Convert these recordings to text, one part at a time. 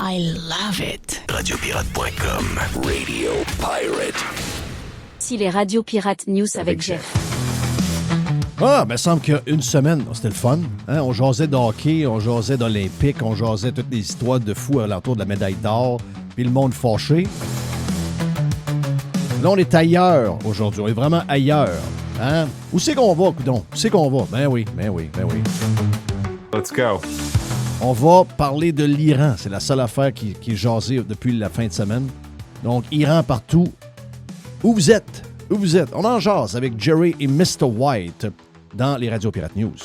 I love it. Radiopirate.com. Radio Pirate. Si les radios pirates news avec Jeff. Ah, ben, semble qu'il y a une semaine, c'était le fun. Hein? On jasait de hockey, on jasait d'Olympique, on jasait toutes les histoires de fous alentour de la médaille d'or, puis le monde fâché. Là, on est ailleurs aujourd'hui. On est vraiment ailleurs. Hein? Où c'est qu'on va, coudonc? Où c'est qu'on va? Ben oui. Let's go. On va parler de l'Iran. C'est la seule affaire qui est jasée depuis la fin de semaine. Donc, Iran partout. Où vous êtes? Où vous êtes? On en jase avec Jerry et Mr. White dans les Radio Pirate News.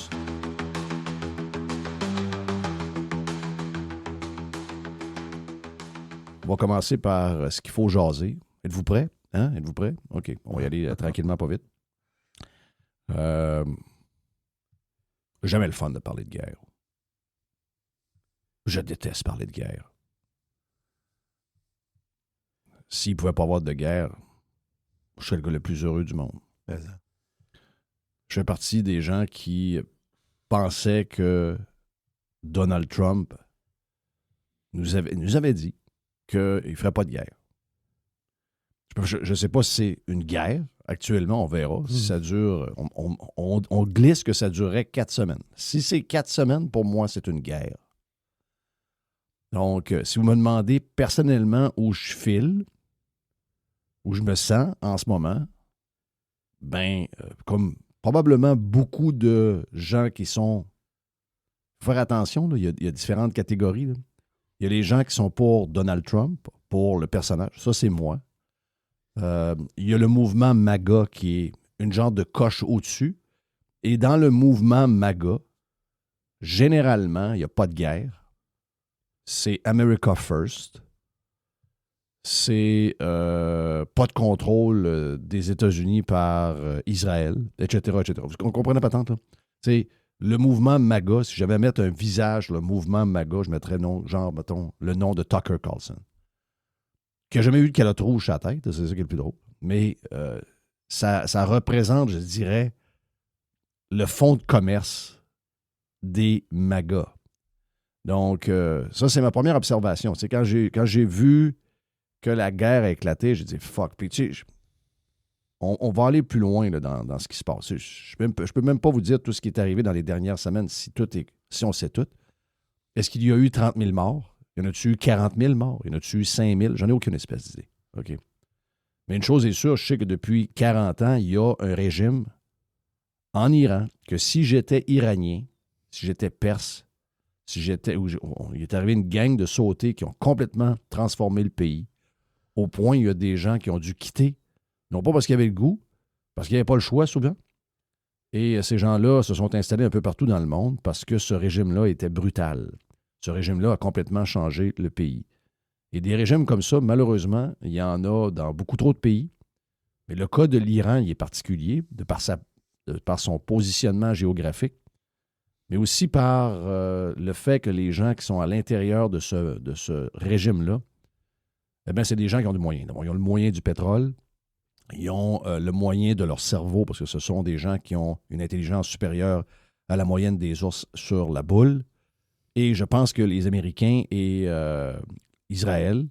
On va commencer par ce qu'il faut jaser. Êtes-vous prêts? Hein? Êtes-vous prêts? OK. On va y aller tranquillement, pas vite. Jamais le fun de parler de guerre. Je déteste parler de guerre. S'il ne pouvait pas avoir de guerre, je serais le gars le plus heureux du monde. Je fais partie des gens qui pensaient que Donald Trump nous avait dit qu'il ne ferait pas de guerre. Je ne sais pas si c'est une guerre. Actuellement, on verra. Si ça dure, on glisse que ça durerait 4 semaines. Si c'est 4 semaines, pour moi, c'est une guerre. Donc, si vous me demandez personnellement où je file, où je me sens en ce moment, comme probablement beaucoup de gens qui sont... Il faut faire attention, là, il y a différentes catégories. Là. Il y a les gens qui sont pour Donald Trump, pour le personnage. Ça, c'est moi. Il y a le mouvement MAGA qui est une genre de coche au-dessus. Et dans le mouvement MAGA, généralement, il n'y a pas de guerre. C'est America First. C'est pas de contrôle des États-Unis par Israël, etc., etc. Vous comprenez pas tant, là? C'est le mouvement MAGA. Si j'avais à mettre un visage sur le mouvement MAGA, je mettrais le nom de Tucker Carlson. Qui n'a jamais eu de calotte rouge à la tête, c'est ça qui est le plus drôle. Mais ça représente, je dirais, le fonds de commerce des MAGA. Donc, ça, c'est ma première observation. C'est quand j'ai vu que la guerre a éclaté, j'ai dit « fuck ». Puis, tu sais, on va aller plus loin là, dans ce qui se passe. Je peux même pas vous dire tout ce qui est arrivé dans les dernières semaines, si on sait tout. Est-ce qu'il y a eu 30 000 morts? Y en a-tu eu 40 000 morts? Y en a-tu eu 5 000? J'en ai aucune espèce d'idée. OK. Mais une chose est sûre, je sais que depuis 40 ans, il y a un régime en Iran que si j'étais iranien, si j'étais perse, il est arrivé une gang de sautés qui ont complètement transformé le pays, au point il y a des gens qui ont dû quitter, non pas parce qu'ils avaient le goût, parce qu'il n'y avait pas le choix souvent. Et ces gens-là se sont installés un peu partout dans le monde parce que ce régime-là était brutal. Ce régime-là a complètement changé le pays. Et des régimes comme ça, malheureusement, il y en a dans beaucoup trop de pays. Mais le cas de l'Iran, il est particulier de par son positionnement géographique, mais aussi par le fait que les gens qui sont à l'intérieur de ce régime-là, eh bien, c'est des gens qui ont du moyen. Ils ont le moyen du pétrole, ils ont le moyen de leur cerveau, parce que ce sont des gens qui ont une intelligence supérieure à la moyenne des ours sur la boule. Et je pense que les Américains et Israël,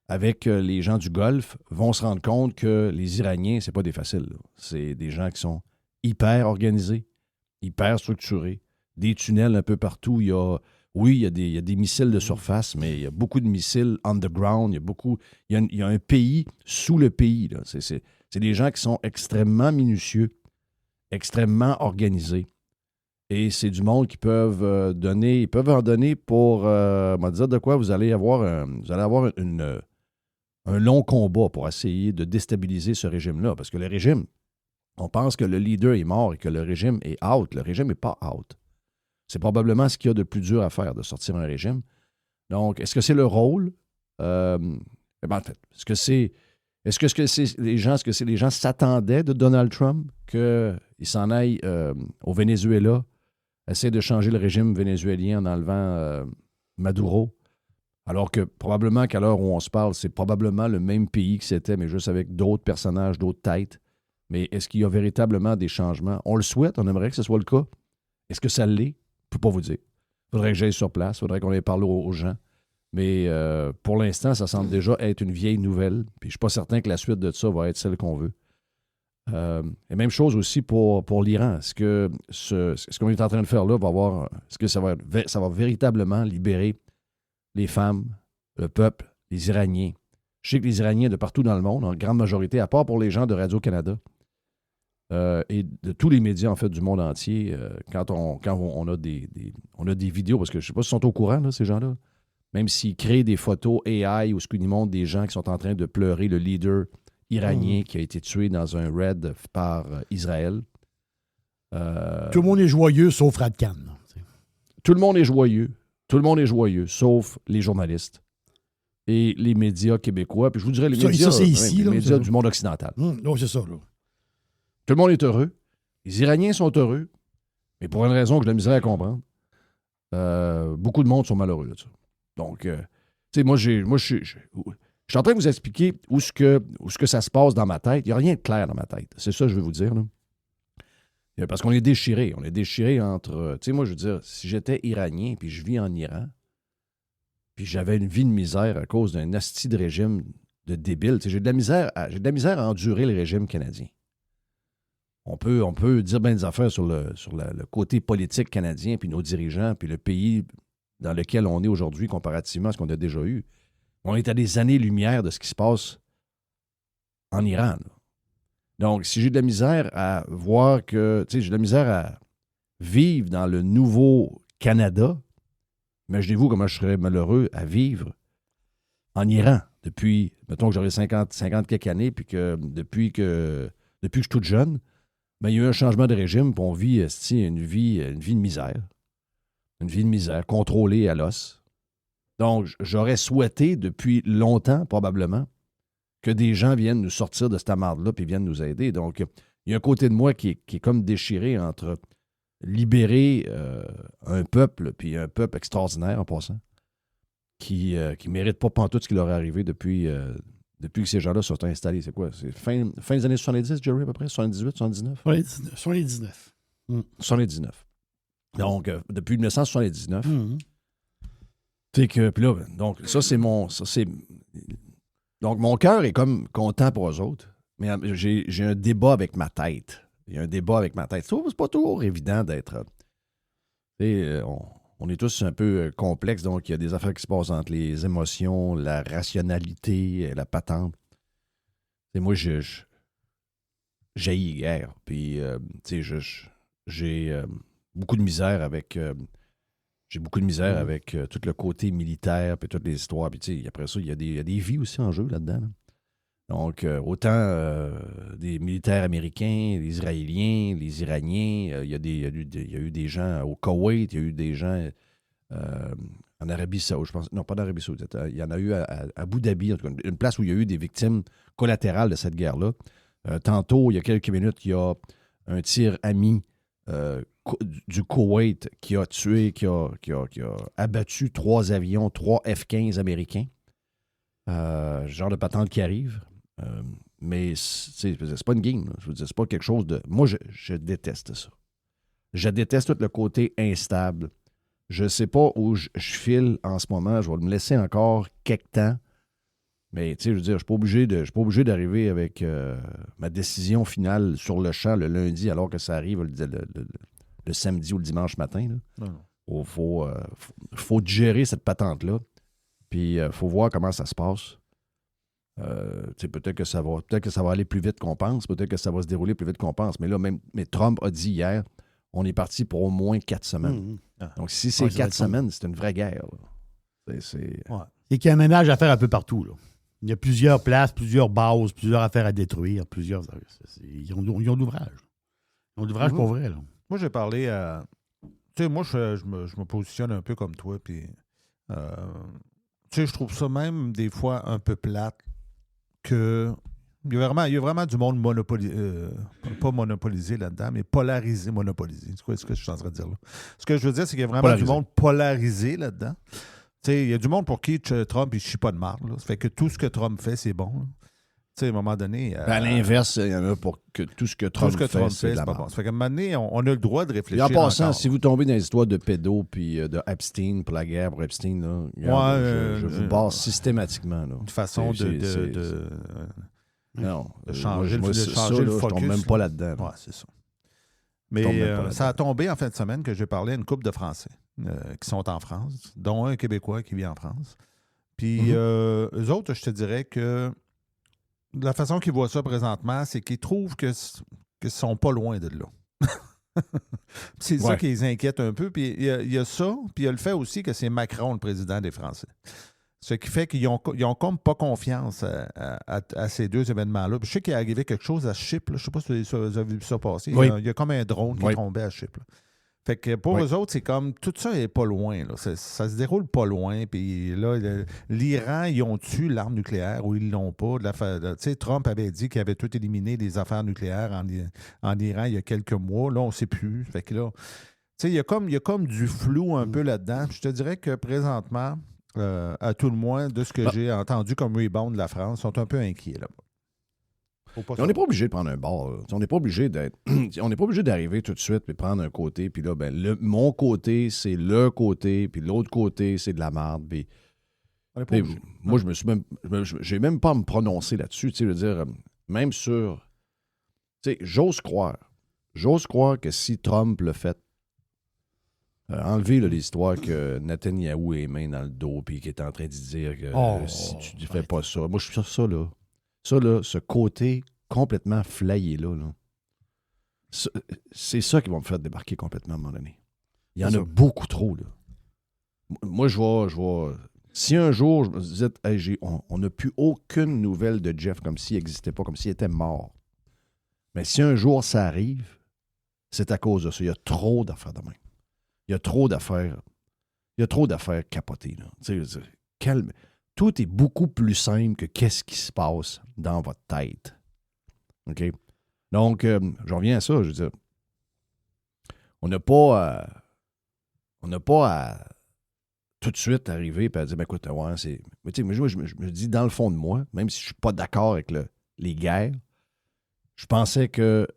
avec les gens du Golfe, vont se rendre compte que les Iraniens, c'est pas des faciles. Là. C'est des gens qui sont hyper organisés, hyper structurés, des tunnels un peu partout. Il y a des missiles de surface, mais il y a beaucoup de missiles underground. Il y a un pays sous le pays. Là. C'est des gens qui sont extrêmement minutieux, extrêmement organisés. Et c'est du monde qui peuvent en donner pour me dire de quoi vous allez avoir un long combat pour essayer de déstabiliser ce régime-là. Parce que le régime, on pense que le leader est mort et que le régime est out. Le régime n'est pas out. C'est probablement ce qu'il y a de plus dur à faire, de sortir un régime. Donc, est-ce que c'est le rôle? En fait, est-ce que les gens s'attendaient de Donald Trump qu'il s'en aille au Venezuela, essayer de changer le régime vénézuélien en enlevant Maduro, alors que probablement qu'à l'heure où on se parle, c'est probablement le même pays que c'était, mais juste avec d'autres personnages, d'autres têtes. Mais est-ce qu'il y a véritablement des changements? On le souhaite, on aimerait que ce soit le cas. Est-ce que ça l'est? Je ne peux pas vous dire. Il faudrait que j'aille sur place, il faudrait qu'on aille parler aux gens. Mais pour l'instant, ça semble déjà être une vieille nouvelle. Puis je ne suis pas certain que la suite de ça va être celle qu'on veut. Et même chose aussi pour l'Iran. Est-ce que ce qu'on est en train de faire là va avoir. Est-ce que ça va véritablement libérer les femmes, le peuple, les Iraniens? Je sais que les Iraniens de partout dans le monde, en grande majorité, à part pour les gens de Radio-Canada et de tous les médias en fait du monde entier, quand on a des vidéos, parce que je ne sais pas s'ils sont au courant, là, ces gens-là, même s'ils créent des photos AI où ils montrent des gens qui sont en train de pleurer le leader iranien qui a été tué dans un raid par Israël. Tout le monde est joyeux, sauf Radcan. Tout le monde est joyeux. Tout le monde est joyeux, sauf les journalistes et les médias québécois. Puis je vous dirais les médias, c'est ici, les médias du monde occidental. Non, c'est ça. Là. Tout le monde est heureux. Les Iraniens sont heureux, mais pour une raison que j'ai de la misère à comprendre. Beaucoup de monde sont malheureux de ça. Donc, tu sais, moi, je suis en train de vous expliquer où ce que ça se passe dans ma tête. Il n'y a rien de clair dans ma tête. C'est ça que je veux vous dire, là. Parce qu'on est déchirés. On est déchirés entre... Tu sais, moi, je veux dire, si j'étais Iranien puis je vis en Iran, puis j'avais une vie de misère à cause d'un asti de régime de débile, tu sais, j'ai de la misère à endurer le régime canadien. On peut dire bien des affaires sur le côté politique canadien, puis nos dirigeants, puis le pays dans lequel on est aujourd'hui comparativement à ce qu'on a déjà eu. On est à des années-lumière de ce qui se passe en Iran, là. Donc, si j'ai de la misère à voir que, tu sais, j'ai de la misère à vivre dans le nouveau Canada, imaginez-vous comment je serais malheureux à vivre en Iran depuis, mettons que j'aurais 50 quelques années, puis que depuis que je suis toute jeune, ben, il y a eu un changement de régime, puis on vit une vie de misère. Une vie de misère, contrôlée à l'os. Donc, j'aurais souhaité depuis longtemps, probablement, que des gens viennent nous sortir de cette marde-là puis viennent nous aider. Donc, il y a un côté de moi qui est comme déchiré entre libérer un peuple, puis un peuple extraordinaire en passant, qui ne mérite pas pantoute ce qui leur est arrivé depuis que ces gens-là sont installés. C'est quoi? C'est fin des années 70, Jerry, à peu près? 78, 79? 79. 79. Donc, depuis 1979. C'est que, puis là, donc, donc, mon cœur est comme content pour eux autres, mais j'ai un débat avec ma tête. Il y a un débat avec ma tête. C'est pas toujours évident d'être... on est tous un peu complexes, donc il y a des affaires qui se passent entre les émotions, la rationalité, la patente. Et moi, j'haïs hier. Puis, j'ai beaucoup de misère avec... J'ai beaucoup de misère avec tout le côté militaire puis toutes les histoires. Puis, après ça, il y a des vies aussi en jeu là-dedans. Là. Donc, autant des militaires américains, les Israéliens, les Iraniens, il y a eu des gens au Koweït, il y a eu des gens en Arabie Saoudite, je pense. Non, pas en Arabie Saoudite. Il y en a eu à Abu Dhabi, en tout cas, une place où il y a eu des victimes collatérales de cette guerre-là. Tantôt, il y a quelques minutes, il y a un tir ami du Koweït qui a tué, qui a abattu 3 avions, 3 F-15 américains. Genre de patente qui arrive. Mais c'est pas une game. Là. Je veux dire, c'est pas quelque chose de... Moi, je déteste ça. Je déteste tout le côté instable. Je sais pas où je file en ce moment. Je vais me laisser encore quelques temps. Mais, tu sais, je veux dire, je suis pas obligé d'arriver avec ma décision finale sur le champ le lundi alors que ça arrive le samedi ou le dimanche matin. Là. Il faut digérer cette patente-là. Puis, il faut voir comment ça se passe. Peut-être que ça va aller plus vite qu'on pense. Peut-être que ça va se dérouler plus vite qu'on pense. Mais là, mais Trump a dit hier, on est parti pour au moins 4 semaines. Donc, si c'est 4 semaines, c'est une vraie guerre. C'est qu'il y a un ménage à faire un peu partout. Là. Il y a plusieurs places, plusieurs bases, plusieurs affaires à détruire. Ils ont de l'ouvrage. Ils ont de l'ouvrage pour vrai. Là. Moi, j'ai parlé à... Tu sais, moi, je me positionne un peu comme toi. Puis, tu sais, je trouve ça même des fois un peu plate que... Il y a vraiment du monde pas monopolisé là-dedans, mais polarisé, monopolisé. C'est quoi ce que je suis en train de dire là? Ce que je veux dire, c'est qu'il y a vraiment du monde polarisé là-dedans. Tu sais, il y a du monde pour qui Trump, il chie pas de marde. Ça fait que tout ce que Trump fait, c'est bon. Tu sais, à un moment donné... À l'inverse, il y en a pour que tout ce que Trump fait, c'est de la pas merde. bon. Ça fait qu'à un moment donné, on a le droit de Puis réfléchir en passant, encore. si vous tombez dans les histoires de pédos puis de Epstein, pour la guerre pour Epstein, là, regarde, je vous barre systématiquement. Là. Une façon de Non, changer moi, le ça, focus. là, je tombe même pas là-dedans. Là. Ouais, c'est ça. Je tombe même pas Mais là-dedans. ça a tombé en fin de semaine que j'ai parlé à une couple de Français qui sont en France, dont un Québécois qui vit en France. Puis eux autres, je te dirais que la façon qu'ils voient ça présentement, c'est qu'ils trouvent qu'ils ne sont pas loin de là. C'est ça qui les inquiète un peu. Puis il y a ça, puis il y a le fait aussi que c'est Macron le président des Français. Ce qui fait qu'ils ont comme pas confiance à ces deux événements-là. Puis je sais qu'il est arrivé quelque chose à Chypre. Là. Je ne sais pas si vous avez vu ça passer. Oui. Il y a comme un drone qui est tombé à Chypre. Là. Fait que pour eux autres, c'est comme tout ça n'est pas loin. Là. Ça se déroule pas loin. Puis là, l'Iran, ils ont tué l'arme nucléaire ou ils l'ont pas. Tu sais, Trump avait dit qu'il avait tout éliminé les affaires nucléaires en Iran il y a quelques mois. Là, on ne sait plus. Fait que là, tu sais, il y a comme du flou un peu là-dedans. Puis je te dirais que présentement, à tout le moins, de ce que j'ai entendu comme rebound de la France, sont un peu inquiets là-bas. On n'est pas obligé de prendre un bord. Là. On n'est pas obligé d'être. On n'est pas obligé d'arriver tout de suite et prendre un côté. Puis là, mon côté, c'est le côté. Puis l'autre côté, c'est de la merde. Puis, moi, j'ai même pas à me prononcer là-dessus. Tu sais, je veux dire, même sur. Tu sais, j'ose croire que si Trump le fait, enlever là, l'histoire que Netanyahou est main dans le dos puis qu'il est en train de dire que si tu ne fais pas ça. Moi, je suis sur ça, là. Ça, là, ce côté complètement flayé-là, c'est ça qui va me faire débarquer complètement à un moment donné. Il y en a beaucoup trop, là. Moi, je vois... Si un jour, je me disais, hey, on n'a plus aucune nouvelle de Jeff comme s'il n'existait pas, comme s'il était mort. Mais si un jour ça arrive, c'est à cause de ça. Il y a trop d'affaires de même. Il y a trop d'affaires capotées, là. Tu sais, calme. Tout est beaucoup plus simple que qu'est-ce qui se passe dans votre tête. OK? Donc, je reviens à ça. Je veux dire, on n'a pas à tout de suite arriver et à dire, écoute, ouais, c'est... Mais tu sais, moi, je me dis, dans le fond de moi, même si je ne suis pas d'accord avec les guerres, je pensais que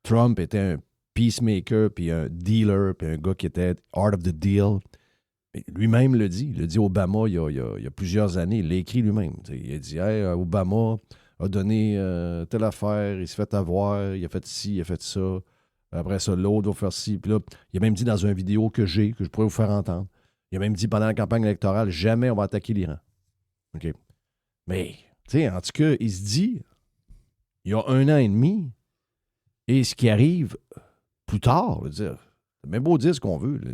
Trump était un peacemaker, puis un dealer, puis un gars qui était art of the deal. Lui-même le dit. Il l'a dit Obama il y a plusieurs années. Il l'a écrit lui-même. Il a dit hey, Obama a donné telle affaire, il s'est fait avoir, il a fait ci, il a fait ça. Après ça, l'autre va faire ci. Puis là, il a même dit dans une vidéo que je pourrais vous faire entendre. Il a même dit pendant la campagne électorale jamais on va attaquer l'Iran. OK. Mais, tu sais, en tout cas, il se dit il y a 1 an et demi, et ce qui arrive plus tard, je veux dire, c'est même beau dire ce qu'on veut. Là.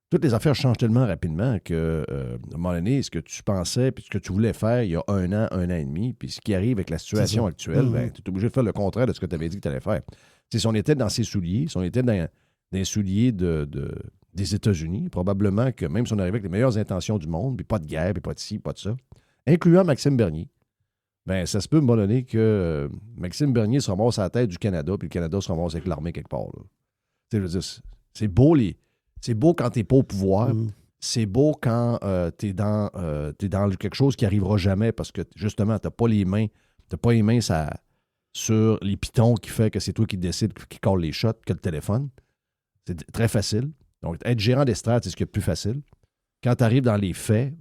Toutes les affaires changent tellement rapidement que, à un moment donné, ce que tu pensais puis ce que tu voulais faire il y a 1 an, 1 an et demi, puis ce qui arrive avec la situation actuelle, tu es obligé de faire le contraire de ce que tu avais dit que tu allais faire. T'sais, si on était dans ses souliers, si on était dans les souliers des États-Unis, probablement que même si on arrivait avec les meilleures intentions du monde, puis pas de guerre, puis pas de ci, pas de ça, incluant Maxime Bernier, ben ça se peut, à un moment donné, que Maxime Bernier se ramasse à la tête du Canada, puis le Canada se ramasse avec l'armée quelque part. Je veux dire, c'est beau c'est beau quand t'es pas au pouvoir. C'est beau quand t'es dans quelque chose qui arrivera jamais parce que, justement, t'as pas les mains sur les pitons qui fait que c'est toi qui décides, qui colle les shots, que le téléphone. C'est très facile. Donc, être gérant d'estrade, c'est ce qui est le plus facile. Quand tu arrives dans les faits,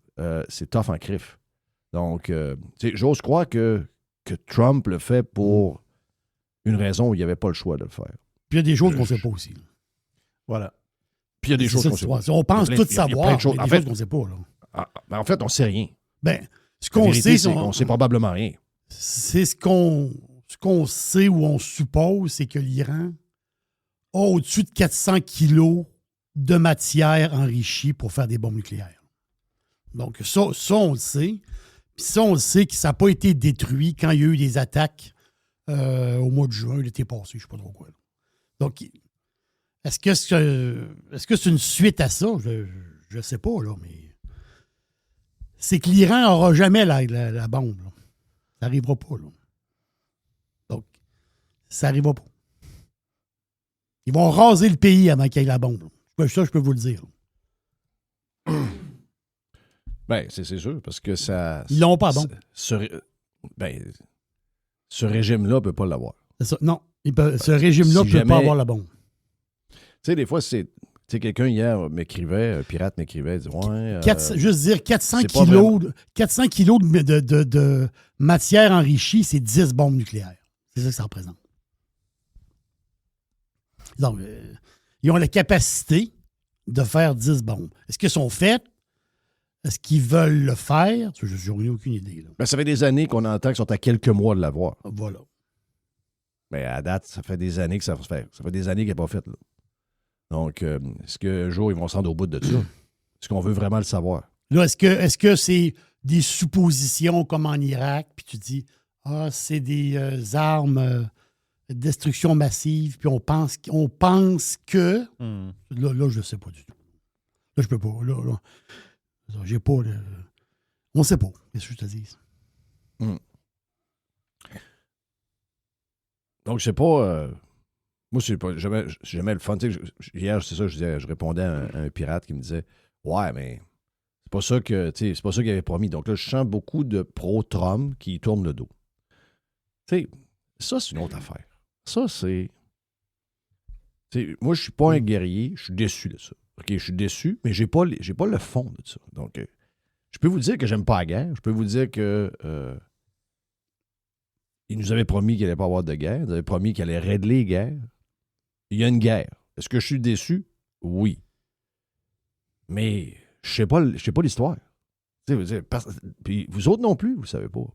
c'est tough en crif. Donc, j'ose croire que Trump le fait pour une raison où il n'y avait pas le choix de le faire. Puis il y a des choses qu'on ne sait pas aussi. Là. Voilà. Puis il y a des choses qu'on sait pas. On pense tout savoir, mais il y a des choses qu'on ne sait pas. Là. En fait, on ne sait rien. Ben, ce qu'on sait, c'est qu'on ne sait probablement rien. C'est ce qu'on sait ou on suppose, c'est que l'Iran a au-dessus de 400 kilos de matière enrichie pour faire des bombes nucléaires. Donc, ça on le sait. Puis ça, on le sait que ça n'a pas été détruit quand il y a eu des attaques au mois de juin, l'été passé, je ne sais pas trop quoi. Là. Donc, est-ce que c'est une suite à ça? Je ne sais pas, là, mais c'est que l'Iran n'aura jamais la bombe. Là. Ça n'arrivera pas, là. Donc, ça n'arrivera pas. Ils vont raser le pays avant qu'il y ait la bombe. Là. Ça, je peux vous le dire. Bien, c'est sûr, parce que ça... Ils l'ont pas, bon. Ben, ce régime-là ne peut pas l'avoir. C'est ça. Non, ce régime-là ne Si peut jamais- pas avoir la bombe. Tu sais, des fois, c'est. Tu sais, quelqu'un hier m'écrivait, un pirate m'écrivait, il dit ouais. Juste dire 400 c'est pas kilos, 400 kilos de matière enrichie, c'est 10 bombes nucléaires. C'est ça que ça représente. Donc, ils ont la capacité de faire 10 bombes. Est-ce qu'elles sont faites? Est-ce qu'ils veulent le faire? Je n'ai aucune idée. Là. Ben, ça fait des années qu'on entend qu'ils sont à quelques mois de l'avoir. Voilà. Mais à date, ça fait des années que ça se fait. Ça fait des années qu'elle n'est pas faite. Là. Donc, est-ce qu'un jour, ils vont se rendre au bout de ça? Est-ce qu'on veut vraiment le savoir? Là, est-ce que c'est des suppositions comme en Irak, puis tu dis, c'est des armes de destruction massive, puis on pense que... Là, je ne sais pas du tout. Là, je peux pas. Là, j'ai pas... on ne sait pas, qu'est-ce que je te dis. Donc, c'est pas... moi, c'est pas jamais le fun. Tu sais, hier, c'est ça, je répondais à un pirate qui me disait « Ouais, mais c'est pas ça que... Tu sais, c'est pas ça qu'il avait promis. » Donc là, je sens beaucoup de pro-Trump qui tournent le dos. Tu sais, ça, c'est une autre affaire. Ça, c'est... Tu sais, moi, je suis pas un guerrier. Je suis déçu de ça. OK, je suis déçu, mais j'ai pas le fond de ça. Donc, je peux vous dire que j'aime pas la guerre. Je peux vous dire que... il nous avait promis qu'il n'allait pas avoir de guerre. Il nous avait promis qu'il allait régler les guerres. Il y a une guerre. Est-ce que je suis déçu? Oui. Mais je ne sais pas l'histoire. Puis vous autres non plus, vous ne savez pas.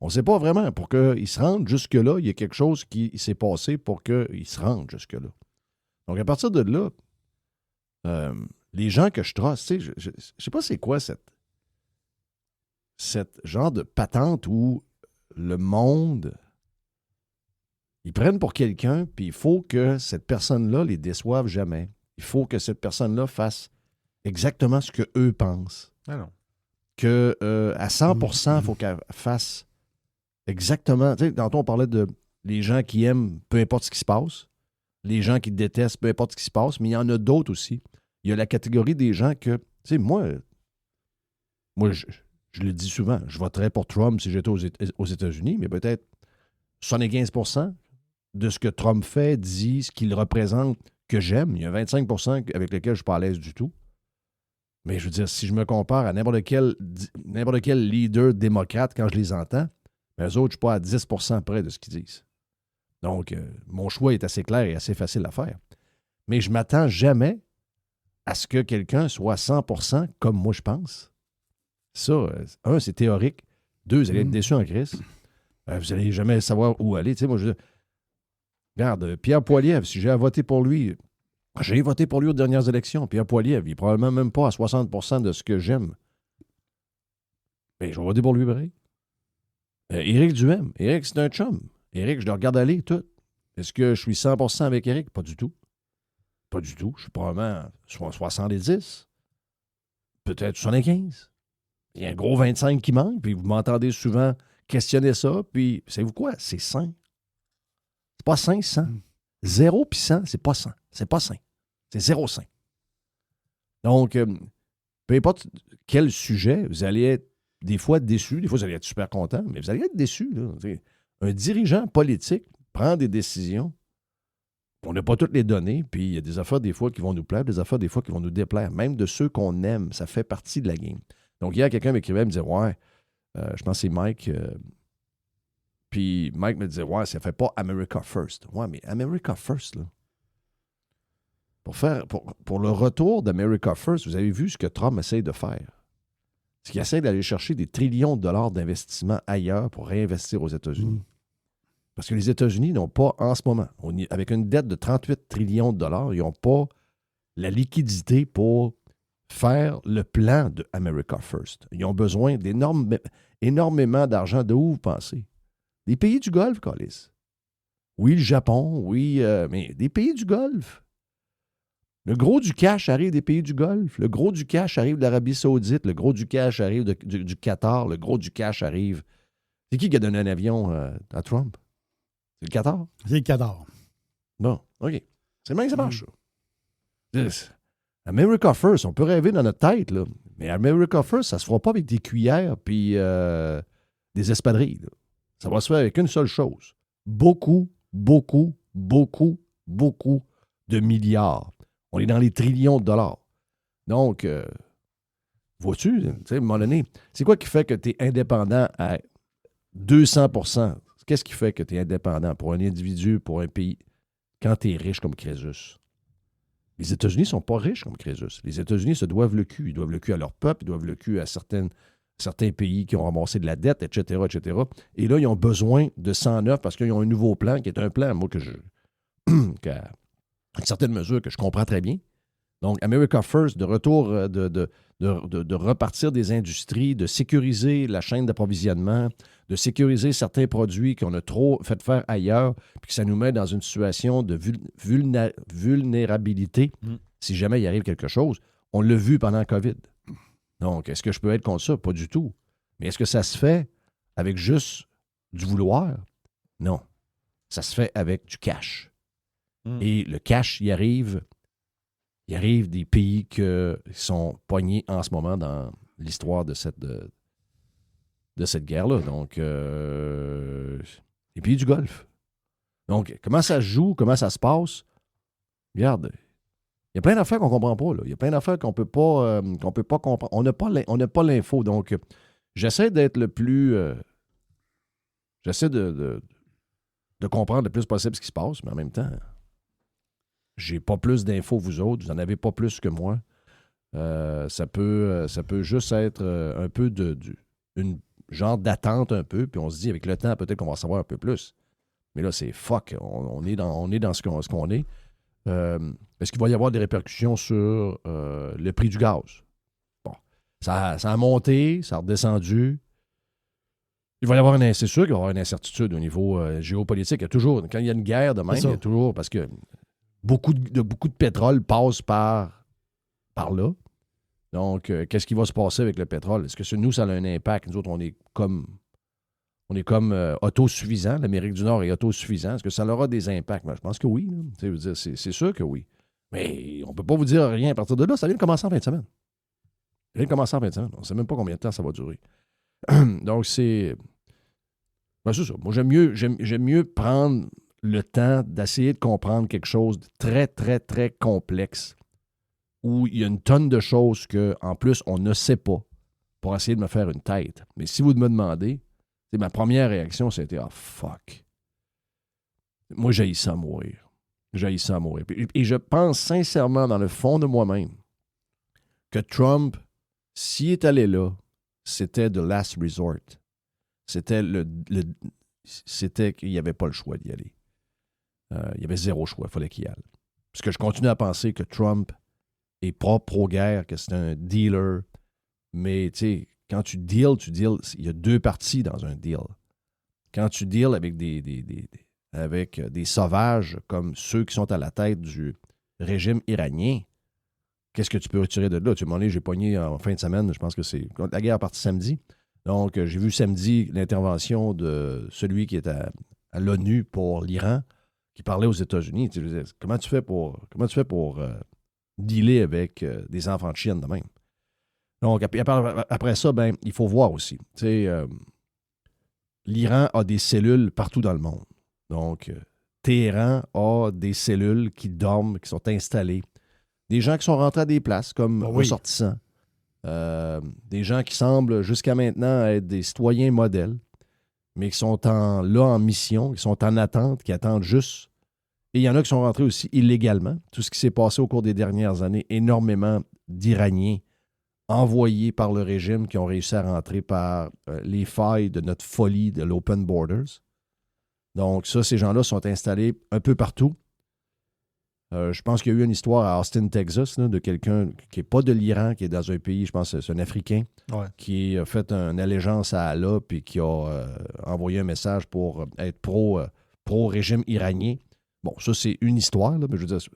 On ne sait pas vraiment. Pour qu'ils se rendent jusque-là, il y a quelque chose qui s'est passé pour qu'ils se rendent jusque-là. Donc, à partir de là, les gens que je trace, tu sais, je ne sais pas c'est quoi cette genre de patente où le monde, ils prennent pour quelqu'un, puis il faut que cette personne-là les déçoive jamais. Il faut que cette personne-là fasse exactement ce qu'eux pensent. Ah non. Que à 100%, il faut qu'elle fasse exactement... Tu sais, tantôt, on parlait de les gens qui aiment peu importe ce qui se passe, les gens qui détestent peu importe ce qui se passe, mais il y en a d'autres aussi. Il y a la catégorie des gens que... Tu sais, moi je le dis souvent, je voterais pour Trump si j'étais aux États-Unis, mais peut-être 75% de ce que Trump fait, dit, ce qu'il représente, que j'aime. Il y a 25% avec lesquels je ne suis pas à l'aise du tout. Mais je veux dire, si je me compare à n'importe quel leader démocrate quand je les entends, ben eux autres, je ne suis pas à 10% près de ce qu'ils disent. Donc, mon choix est assez clair et assez facile à faire. Mais je ne m'attends jamais à ce que quelqu'un soit 100% comme moi je pense. Ça, un, c'est théorique. Deux, vous allez être déçus en crise. Vous n'allez jamais savoir où aller. Tu sais, moi, regarde, Pierre Poilievre, si j'ai à voter pour lui, j'ai voté pour lui aux dernières élections. Pierre Poilievre, il n'est probablement même pas à 60% de ce que j'aime. Mais je vais voter pour lui, pareil. Éric Duhem. Éric, c'est un chum. Éric, je le regarde aller, tout. Est-ce que je suis 100% avec Éric? Pas du tout. Pas du tout. Je suis probablement 70. Peut-être 75. Il y a un gros 25 qui manque, puis vous m'entendez souvent questionner ça, puis savez-vous quoi? C'est sain. C'est pas sain, 100. 0 puis 100, c'est pas 100. C'est pas sain. C'est 0 sain. Donc, peu importe quel sujet, vous allez être des fois déçu, des fois vous allez être super content, mais vous allez être déçu. Là. Un dirigeant politique prend des décisions, on n'a pas toutes les données, puis il y a des affaires des fois qui vont nous plaire, des affaires des fois qui vont nous déplaire, même de ceux qu'on aime. Ça fait partie de la game. Donc, hier, quelqu'un m'écrivait, me disait, ouais, je pense que c'est Mike. Puis Mike me disait, ouais, ça fait pas America First. Ouais, mais America First, là. Pour le retour d'America First, vous avez vu ce que Trump essaie de faire. C'est qu'il essaie d'aller chercher des trillions de dollars d'investissement ailleurs pour réinvestir aux États-Unis. Parce que les États-Unis n'ont pas, en ce moment, avec une dette de 38 trillions de dollars, ils n'ont pas la liquidité pour faire le plan de America First. Ils ont besoin énormément d'argent. De où vous pensez? Des pays du Golfe, Callis. Oui, le Japon, oui, mais des pays du Golfe. Le gros du cash arrive des pays du Golfe. Le gros du cash arrive de l'Arabie Saoudite. Le gros du cash arrive du Qatar. Le gros du cash arrive... C'est qui a donné un avion à Trump? C'est le Qatar? C'est le Qatar. Bon, OK. C'est le même que ça marche, ça. America First, on peut rêver dans notre tête, là. Mais America First, ça se fera pas avec des cuillères puis des espadrilles. Là. Ça va se faire avec une seule chose. Beaucoup, beaucoup, beaucoup, beaucoup de milliards. On est dans les trillions de dollars. Donc, vois-tu, tu sais, à un moment donné, c'est quoi qui fait que tu es indépendant à 200%? Qu'est-ce qui fait que tu es indépendant pour un individu, pour un pays, quand tu es riche comme Crésus? Les États-Unis ne sont pas riches comme Crésus. Les États-Unis se doivent le cul. Ils doivent le cul à leur peuple, ils doivent le cul à certains pays qui ont ramassé de la dette, etc., etc. Et là, ils ont besoin de 109 parce qu'ils ont un nouveau plan qui est un plan, moi, qu'à une certaine mesure, que je comprends très bien. Donc, America First, de retour, de repartir des industries, de sécuriser la chaîne d'approvisionnement, de sécuriser certains produits qu'on a trop fait faire ailleurs, puis que ça nous met dans une situation de vulnérabilité si jamais il arrive quelque chose. On l'a vu pendant la COVID. Donc, est-ce que je peux être contre ça? Pas du tout. Mais est-ce que ça se fait avec juste du vouloir? Non. Ça se fait avec du cash. Et le cash, il arrive des pays qui sont pognés en ce moment dans l'histoire de cette guerre-là. Donc, les pays du Golfe. Donc, comment ça se joue? Comment ça se passe? Regarde, il y a plein d'affaires qu'on ne comprend pas. Là. Il y a plein d'affaires qu'on peut pas comprendre. On n'a pas l'info. Donc, j'essaie d'être le plus... j'essaie de comprendre le plus possible ce qui se passe, mais en même temps... J'ai pas plus d'infos que vous autres. Vous n'en avez pas plus que moi. Ça peut juste être un peu une genre d'attente un peu, puis on se dit, avec le temps, peut-être qu'on va en savoir un peu plus. Mais là, c'est fuck. On est dans ce qu'on est. Est-ce qu'il va y avoir des répercussions sur le prix du gaz? Bon. Ça a monté, ça a redescendu. Il va y avoir c'est sûr qu'il va y avoir une incertitude au niveau géopolitique. Il y a toujours, quand il y a une guerre de même, il y a toujours, parce que beaucoup de pétrole passe par là. Donc, qu'est-ce qui va se passer avec le pétrole? Est-ce que nous, ça a un impact? Nous autres, on est comme autosuffisants. L'Amérique du Nord est autosuffisant. Est-ce que ça aura des impacts? Ben, je pense que oui. C'est sûr que oui. Mais on ne peut pas vous dire rien à partir de là. Ça vient de commencer en fin de semaine. On ne sait même pas combien de temps ça va durer. Donc, c'est ça. Moi, j'aime mieux prendre le temps d'essayer de comprendre quelque chose de très, très, très complexe où il y a une tonne de choses qu'en plus, on ne sait pas pour essayer de me faire une tête. Mais si vous me demandez, ma première réaction, c'était « Ah, fuck! » Moi, j'haïs ça à mourir. Et je pense sincèrement, dans le fond de moi-même, que Trump, s'il est allé là, c'était the last resort. C'était c'était qu'il n'y avait pas le choix d'y aller. Il y avait zéro choix, il fallait qu'il y aille. Parce que je continue à penser que Trump est pas pro-guerre, que c'est un dealer. Mais, tu sais, quand tu deals, il y a deux parties dans un deal. Quand tu deals avec des sauvages comme ceux qui sont à la tête du régime iranien, qu'est-ce que tu peux retirer de là? Tu m'en dis, j'ai pogné en fin de semaine, je pense que c'est... La guerre est partie samedi. Donc, j'ai vu samedi l'intervention de celui qui est à l'ONU pour l'Iran, qui parlait aux États-Unis. Tu sais, comment tu fais pour dealer avec des enfants de chienne de même? Donc, après ça, ben, il faut voir aussi. Tu sais, l'Iran a des cellules partout dans le monde. Donc, Téhéran a des cellules qui dorment, qui sont installées. Des gens qui sont rentrés à des places comme ressortissants. Des gens qui semblent jusqu'à maintenant être des citoyens modèles, mais qui sont là en mission, qui sont en attente, qui attendent juste. Et il y en a qui sont rentrés aussi illégalement. Tout ce qui s'est passé au cours des dernières années, énormément d'Iraniens envoyés par le régime qui ont réussi à rentrer par les failles de notre folie de l'Open Borders. Donc ça, ces gens-là sont installés un peu partout. Je pense qu'il y a eu une histoire à Austin, Texas, là, de quelqu'un qui n'est pas de l'Iran, qui est dans un pays, je pense que c'est un Africain, qui a fait une allégeance à Allah puis qui a envoyé un message pour être pro-régime iranien. Bon, ça, c'est une histoire, là, mais je veux dire, je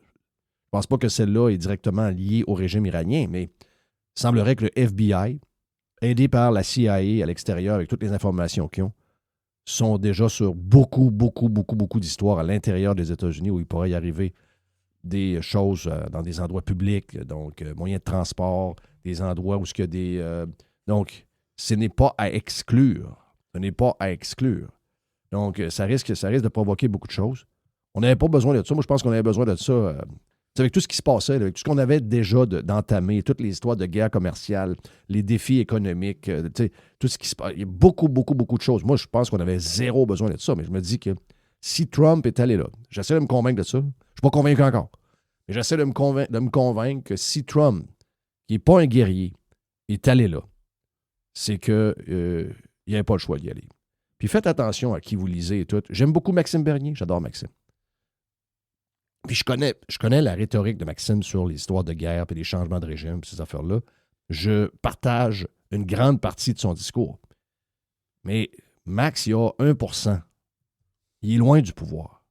pense pas que celle-là est directement liée au régime iranien, mais il semblerait que le FBI, aidé par la CIA à l'extérieur avec toutes les informations qu'ils ont, sont déjà sur beaucoup d'histoires à l'intérieur des États-Unis où il pourrait y arriver des choses dans des endroits publics, donc moyens de transport, des endroits où il y a des... donc, ce n'est pas à exclure. Ce n'est pas à exclure. Donc, ça risque de provoquer beaucoup de choses. On n'avait pas besoin de ça. Moi, je pense qu'on avait besoin de ça. Avec tout ce qui se passait, là, avec tout ce qu'on avait déjà d'entamé, toutes les histoires de guerre commerciale, les défis économiques, tout ce qui se passe. Il y a beaucoup, beaucoup, beaucoup de choses. Moi, je pense qu'on avait zéro besoin de ça. Mais je me dis que si Trump est allé là, j'essaie de me convaincre de ça. Je ne suis pas convaincu encore. Mais j'essaie de me convaincre que si Trump, qui n'est pas un guerrier, est allé là, c'est qu'il n'y avait pas le choix d'y aller. Puis faites attention à qui vous lisez et tout. J'aime beaucoup Maxime Bernier. J'adore Maxime. Puis je connais la rhétorique de Maxime sur les histoires de guerre puis les changements de régime puis ces affaires-là. Je partage une grande partie de son discours. Mais Max, il a 1%. Il est loin du pouvoir.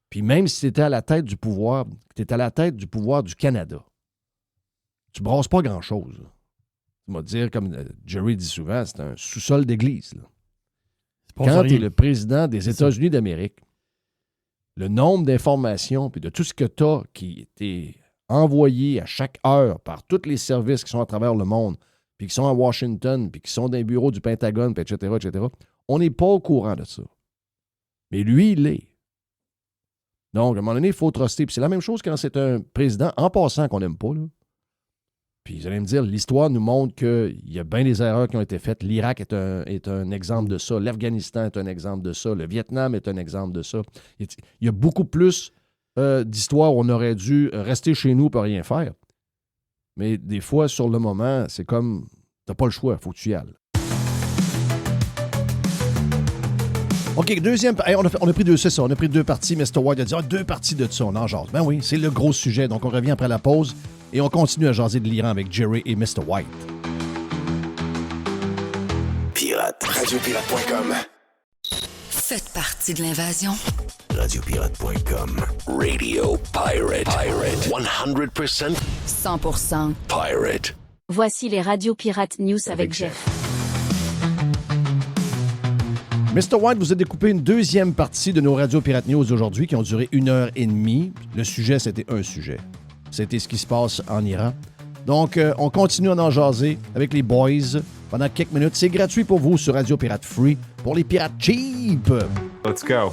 Puis même si tu étais à la tête du pouvoir, tu es à la tête du pouvoir du Canada, tu brasses pas grand-chose. Tu vas dire, comme Jerry dit souvent, c'est un sous-sol d'église. Là. Quand tu es le président des États-Unis d'Amérique, le nombre d'informations et de tout ce que tu as qui est envoyé à chaque heure par tous les services qui sont à travers le monde, puis qui sont à Washington, puis qui sont dans les bureaux du Pentagone, puis etc., on n'est pas au courant de ça. Mais lui, il l'est. Donc, à un moment donné, il faut truster. Puis c'est la même chose quand c'est un président, en passant, qu'on n'aime pas, là. Puis vous allez me dire, l'histoire nous montre qu'il y a bien des erreurs qui ont été faites. L'Irak est un exemple de ça. L'Afghanistan est un exemple de ça. Le Vietnam est un exemple de ça. Il y a beaucoup plus d'histoires où on aurait dû rester chez nous pour rien faire. Mais des fois, sur le moment, c'est comme, t'as pas le choix, il faut que tu y ailles. OK, deuxième. On a pris on a pris deux parties. Mr. White a dit deux parties de ça, on en jase. Ben oui, c'est le gros sujet. Donc, on revient après la pause et on continue à jaser de l'Iran avec Jerry et Mr. White. Pirate. Radiopirate.com. Faites partie de l'invasion. Radiopirate.com. Radio Pirate. 100% 100% Pirate. Voici les radios Pirate News avec Jeff. Mr. White vous a découpé une deuxième partie de nos radios Pirate News aujourd'hui qui ont duré 1h30. Le sujet, c'était un sujet. C'était ce qui se passe en Iran. Donc, on continue à en jaser avec les boys pendant quelques minutes. C'est gratuit pour vous sur Radio Pirate Free pour les pirates cheap. Let's go.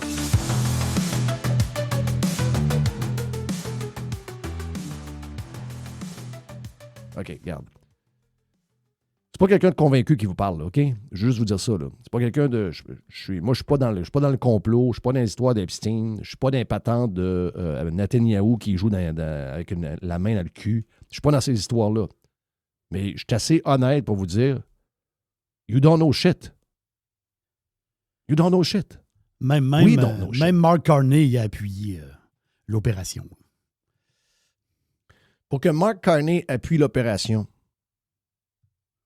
OK, regarde. C'est pas quelqu'un de convaincu qui vous parle, là, OK? Je veux juste vous dire ça, là. C'est pas quelqu'un de... Moi, je suis pas dans le complot, je suis pas dans l'histoire d'Epstein, je suis pas dans les patentes de Netanyahou qui joue avec la main dans le cul. Je suis pas dans ces histoires-là. Mais je suis assez honnête pour vous dire, you don't know shit. You don't know shit. Même Mark Carney il a appuyé l'opération. Pour que Mark Carney appuie l'opération,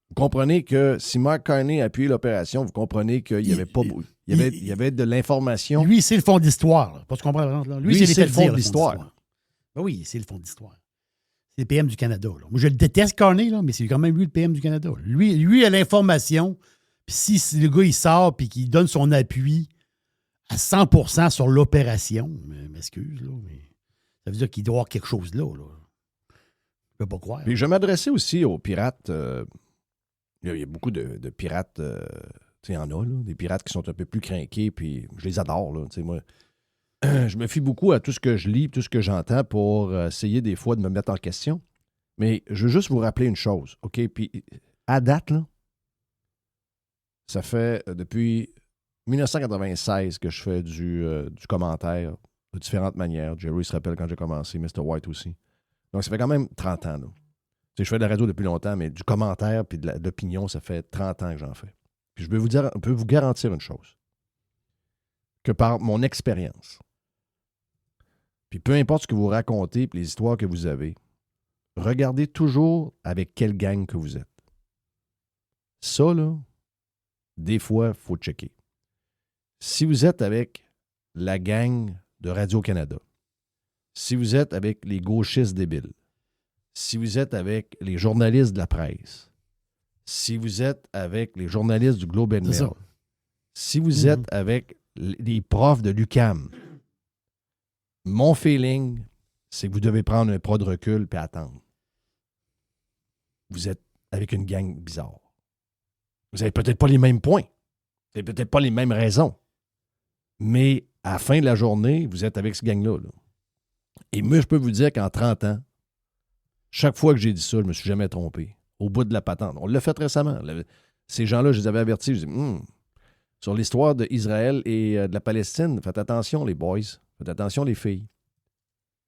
vous comprenez que si Mark Carney a appuyé l'opération, vous comprenez qu'il n'y avait pas... Il y avait de l'information. Lui, c'est le fond d'histoire. Là. Pas tu comprends? Lui, c'est le fond d'histoire. Ben oui, c'est le fond d'histoire. C'est le PM du Canada. Là. Moi, je le déteste, Carney, là, mais c'est quand même lui le PM du Canada. Lui a l'information. Puis si le gars, il sort et qu'il donne son appui à 100% sur l'opération, m'excuse, là, mais ça veut dire qu'il doit y avoir quelque chose là. Je peux pas croire. Puis je m'adressais aussi aux pirates... Il y a beaucoup de pirates, il y en a, là, des pirates qui sont un peu plus crinqués, puis je les adore. Là, moi, je me fie beaucoup à tout ce que je lis, tout ce que j'entends pour essayer des fois de me mettre en question. Mais je veux juste vous rappeler une chose, OK? Puis à date, là, ça fait depuis 1996 que je fais du commentaire de différentes manières. Jerry se rappelle quand j'ai commencé, Mr. White aussi. Donc, ça fait quand même 30 ans, là. Je fais de la radio depuis longtemps, mais du commentaire et de l'opinion, ça fait 30 ans que j'en fais. Puis je peux vous garantir une chose. Que par mon expérience, puis peu importe ce que vous racontez et les histoires que vous avez, regardez toujours avec quelle gang que vous êtes. Ça, là, des fois, il faut checker. Si vous êtes avec la gang de Radio-Canada, si vous êtes avec les gauchistes débiles, si vous êtes avec les journalistes de la presse, si vous êtes avec les journalistes du Globe and Mail, si vous êtes avec les profs de l'UQAM, mon feeling, c'est que vous devez prendre un pas de recul et attendre. Vous êtes avec une gang bizarre. Vous n'avez peut-être pas les mêmes points. C'est peut-être pas les mêmes raisons. Mais à la fin de la journée, vous êtes avec ce gang-là. Là. Et moi, je peux vous dire qu'en 30 ans, chaque fois que j'ai dit ça, je ne me suis jamais trompé. Au bout de la patente. On l'a fait récemment. Ces gens-là, je les avais avertis. Je dis, sur l'histoire d'Israël et de la Palestine, faites attention, les boys. Faites attention, les filles.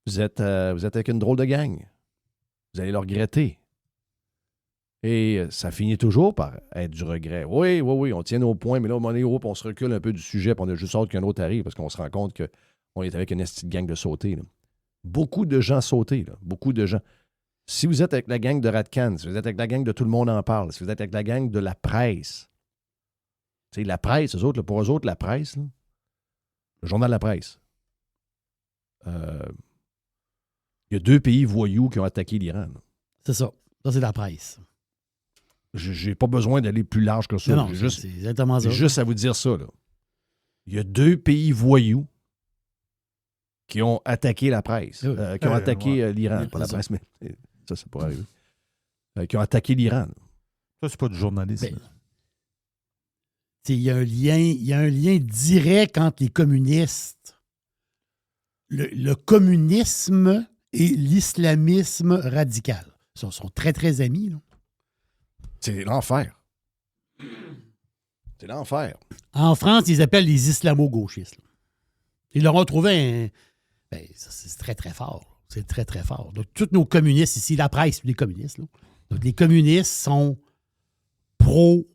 Vous êtes avec une drôle de gang. Vous allez le regretter. Et ça finit toujours par être du regret. Oui, on tient nos points, mais là, au moment donné, on se recule un peu du sujet, puis on a juste hâte qu'un autre arrive, parce qu'on se rend compte qu'on est avec une petite gang de sautés. Là. Beaucoup de gens sautés, là. Beaucoup de gens. Si vous êtes avec la gang de Radcan, si vous êtes avec la gang de Tout le monde en parle, si vous êtes avec la gang de la presse, tu sais, la presse, eux autres, là, pour eux autres, la presse, là, le journal de la presse, il y a 2 pays voyous qui ont attaqué l'Iran. Là. C'est ça. Ça, c'est la presse. J'ai pas besoin d'aller plus large que ça. Non, c'est exactement ça. J'ai juste à vous dire ça. Là. Il y a 2 pays voyous qui ont attaqué la presse, qui ont attaqué l'Iran. Pas la presse, mais ça pourrait arriver. Qui ont attaqué l'Iran. Ça, c'est pas du journalisme. Il y a un lien direct entre les communistes, le communisme et l'islamisme radical. Ils sont très, très amis. Là. C'est l'enfer. C'est l'enfer. En France, ils appellent les islamo-gauchistes. Là. Ils leur ont trouvé ça, c'est très, très fort. C'est très, très fort. Donc, tous nos communistes ici, la presse, les communistes, là. Donc, les communistes sont pro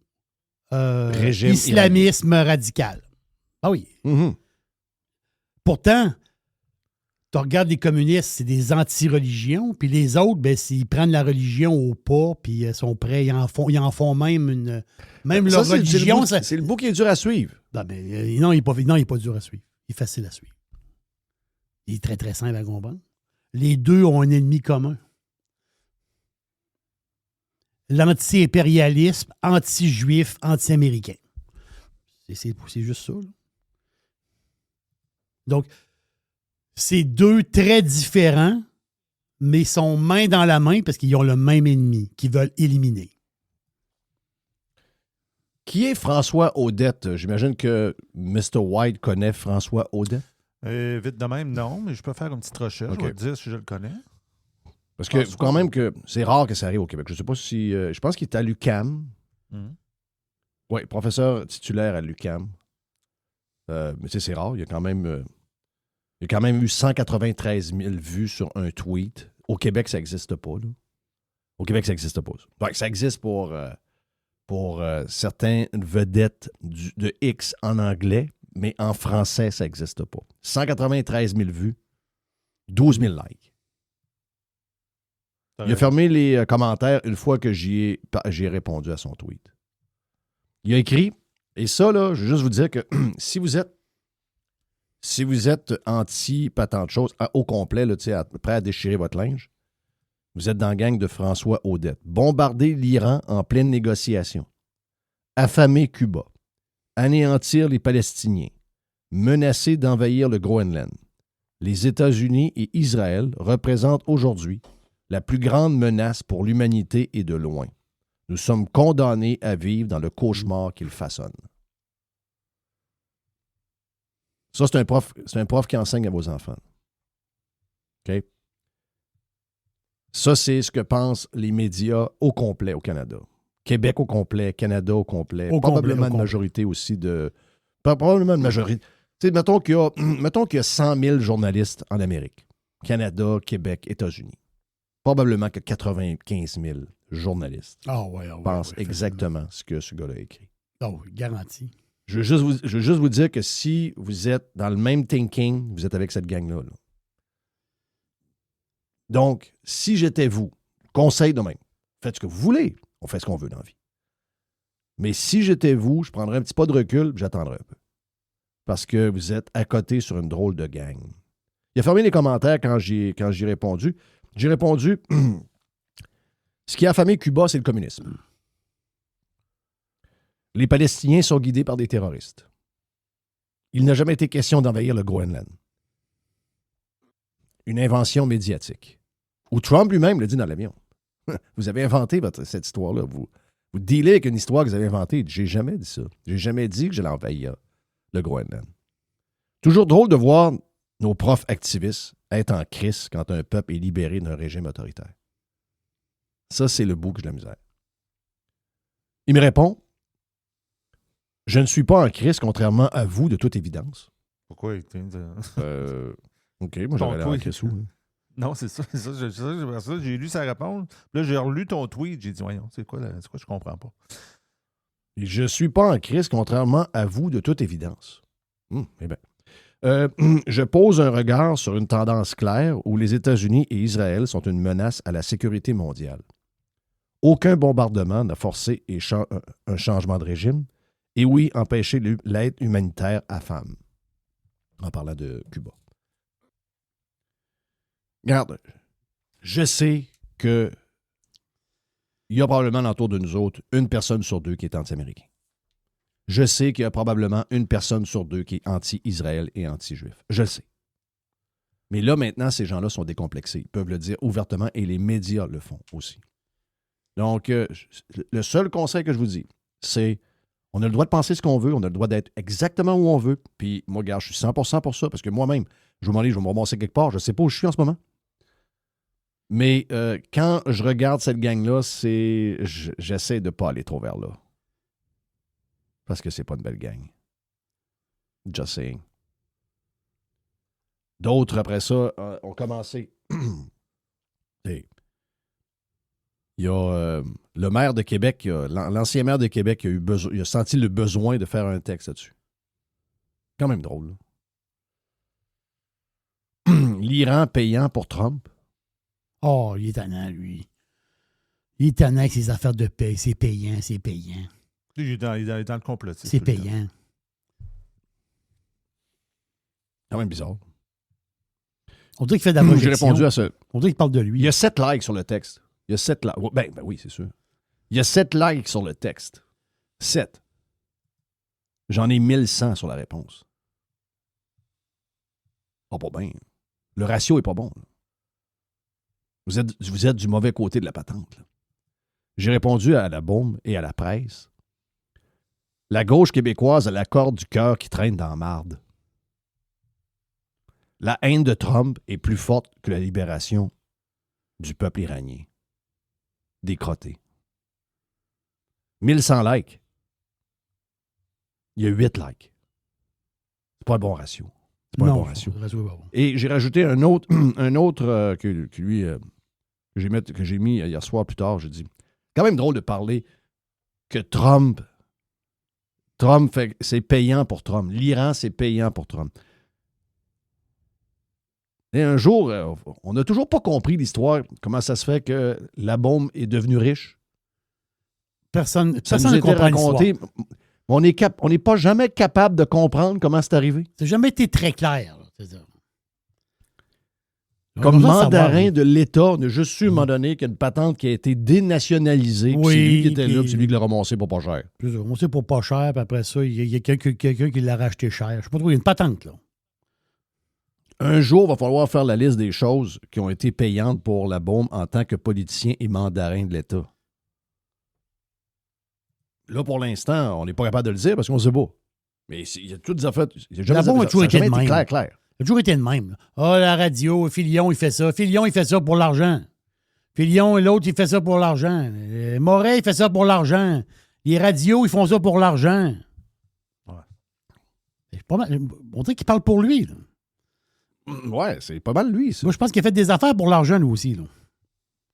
islamisme radical. Ah oui. Mm-hmm. Pourtant, tu regardes les communistes, c'est des anti-religions, puis les autres, ils prennent la religion au pas, puis ils sont prêts, ils en font même même leur religion. C'est le bout qui est dur à suivre. Non, il n'est pas dur à suivre. Il est facile à suivre. Il est très, très simple à comprendre. Les deux ont un ennemi commun. L'anti-impérialisme, anti-juif, anti-américain. C'est juste ça. Là. Donc, c'est 2 très différents, mais sont main dans la main parce qu'ils ont le même ennemi qu'ils veulent éliminer. Qui est François Audette? J'imagine que Mr. White connaît François Audette. Vite de même, non, mais je peux faire une petite recherche. Okay. Je vais te dire si je le connais. Parce que quand même que c'est rare que ça arrive au Québec. Je ne sais pas si... je pense qu'il est à l'UQAM. Oui, professeur titulaire à l'UQAM. Mais c'est rare. Il y a quand même eu 193 000 vues sur un tweet. Au Québec, ça n'existe pas. Là. Au Québec, ça n'existe pas. Ouais, ça existe pour certaines vedettes de X en anglais, mais en français, ça n'existe pas. 193 000 vues, 12 000 likes. Il a fermé les commentaires une fois que j'ai répondu à son tweet. Il a écrit, et ça, là, je veux juste vous dire que si vous êtes anti-patente chose au complet, là, prêt à déchirer votre linge, vous êtes dans la gang de François Audette. Bombarder l'Iran en pleine négociation. Affamer Cuba. Anéantir les Palestiniens. Menacer d'envahir le Groenland. Les États-Unis et Israël représentent aujourd'hui la plus grande menace pour l'humanité et de loin. Nous sommes condamnés à vivre dans le cauchemar qu'ils façonnent. Ça, c'est un prof qui enseigne à vos enfants. OK? Ça, c'est ce que pensent les médias au complet au Canada. Québec au complet, Canada au complet. Probablement une majorité aussi de... Probablement une majorité. Tu sais, mettons qu'il y a 100 000 journalistes en Amérique. Canada, Québec, États-Unis. Probablement que 95 000 journalistes pensent exactement ce que ce gars-là a écrit. Oh, garanti. Je veux juste vous dire que si vous êtes dans le même thinking, vous êtes avec cette gang-là. Là. Donc, si j'étais vous, conseil de même, faites ce que vous voulez. On fait ce qu'on veut dans la vie. Mais si j'étais vous, je prendrais un petit pas de recul et j'attendrais un peu. Parce que vous êtes à côté sur une drôle de gang. Il a fermé les commentaires quand j'ai répondu. J'ai répondu, ce qui a affamé Cuba, c'est le communisme. Les Palestiniens sont guidés par des terroristes. Il n'a jamais été question d'envahir le Groenland. Une invention médiatique. Ou Trump lui-même l'a dit dans l'avion. Vous avez inventé cette histoire-là. Vous Vous dealez avec une histoire que vous avez inventée. J'ai jamais dit ça. J'ai jamais dit que j'allais envahir le Groenland. Toujours drôle de voir nos profs activistes être en crise quand un peuple est libéré d'un régime autoritaire. Ça, c'est le bout que j'ai de la misère. Il me répond, « Je ne suis pas en crise, contrairement à vous, de toute évidence. » Pourquoi? OK, moi, j'aurais l'air en crise. Non, c'est ça. J'ai lu sa réponse. Là, j'ai relu ton tweet. J'ai dit, voyons, c'est quoi, je comprends pas. Je ne suis pas en crise, contrairement à vous, de toute évidence. Eh bien. Je pose un regard sur une tendance claire où les États-Unis et Israël sont une menace à la sécurité mondiale. Aucun bombardement n'a forcé un changement de régime. Et oui, empêcher l'aide humanitaire à femmes. En parlant de Cuba. Regarde, je sais que il y a probablement autour de nous autres une personne sur deux qui est anti-américain. Je sais qu'il y a probablement une personne sur deux qui est anti-Israël et anti-juif. Je le sais. Mais là, maintenant, ces gens-là sont décomplexés. Ils peuvent le dire ouvertement et les médias le font aussi. Donc, le seul conseil que je vous dis, c'est on a le droit de penser ce qu'on veut, on a le droit d'être exactement où on veut. Puis moi, regarde, je suis 100% pour ça parce que moi-même, je vais me ramasser quelque part. Je ne sais pas où je suis en ce moment. Mais quand je regarde cette gang-là, j'essaie de ne pas aller trop vers là. Parce que c'est pas une belle gang. Just saying. D'autres, après ça, ont commencé. Il y a le maire de Québec, l'ancien maire de Québec, il a senti le besoin de faire un texte là-dessus. Quand même drôle. L'Iran payant pour Trump. Oh, il est tannant, lui. Il est tannant avec ses affaires de paie. C'est payant, c'est payant. Il est dans le complotisme. C'est payant. Quand même bizarre. On dirait qu'il fait de la projection. J'ai répondu à ça. On dirait qu'il parle de lui. Il y a 7 likes sur le texte. Il y a 7 likes. Ben oui, c'est sûr. Il y a 7 likes sur le texte. 7. J'en ai 1100 sur la réponse. Pas bien. Le ratio est pas bon. Vous êtes du mauvais côté de la patente. Là. J'ai répondu à la bombe et à la presse. La gauche québécoise a la corde du cœur qui traîne dans la marde. La haine de Trump est plus forte que la libération du peuple iranien. Des crottés. 1100 likes. Il y a 8 likes. C'est pas un bon ratio. C'est pas un bon ratio. Et j'ai rajouté un autre que j'ai mis hier soir plus tard. J'ai dit, quand même drôle de parler que Trump c'est payant pour Trump. L'Iran, c'est payant pour Trump. Et un jour, on n'a toujours pas compris l'histoire, comment ça se fait que la bombe est devenue riche. Personne ne comprend l'histoire. On n'est pas jamais capable de comprendre comment c'est arrivé. Ça n'a jamais été très clair. Comme mandarin de l'État, on a juste su à un moment donné qu'il y a une patente qui a été dénationalisée. Oui, c'est lui qui était là, puis c'est lui qui l'a ramassé pour pas cher. Ramassé pour pas cher, puis après ça, il y a quelqu'un qui l'a racheté cher. Je ne sais pas trop, il y a une patente, là. Un jour, il va falloir faire la liste des choses qui ont été payantes pour la bombe en tant que politicien et mandarin de l'État. Là, pour l'instant, on n'est pas capable de le dire parce qu'on ne sait pas. Mais il y a toutes des affaires. La bombe a toujours été de même. Clair. Ça a toujours été de même. Ah, la radio, Filion, il fait ça. Filion, il fait ça pour l'argent. Filion et l'autre, il fait ça pour l'argent. Moret, il fait ça pour l'argent. Les radios, ils font ça pour l'argent. Ouais. Pas mal. On dirait qu'il parle pour lui, là. Ouais, c'est pas mal lui, ça. Moi, je pense qu'il a fait des affaires pour l'argent, lui aussi, là.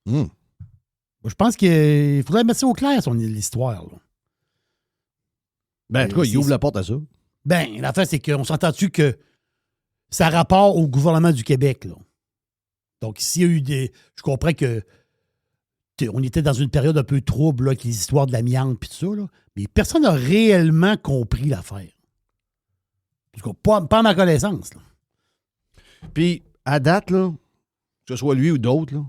Moi, je pense qu'il faudrait mettre ça au clair, l'histoire, là. Ben, en tout cas, il ouvre la porte à ça. Ben, l'affaire, c'est qu'on s'entend-tu que ça a rapport au gouvernement du Québec, là. Donc, s'il y a eu des... Je comprends que on était dans une période un peu trouble, là, avec les histoires de l'amiante et tout ça, là, mais personne n'a réellement compris l'affaire. En tout cas, pas à ma connaissance, là. Puis, à date, là, que ce soit lui ou d'autres, là,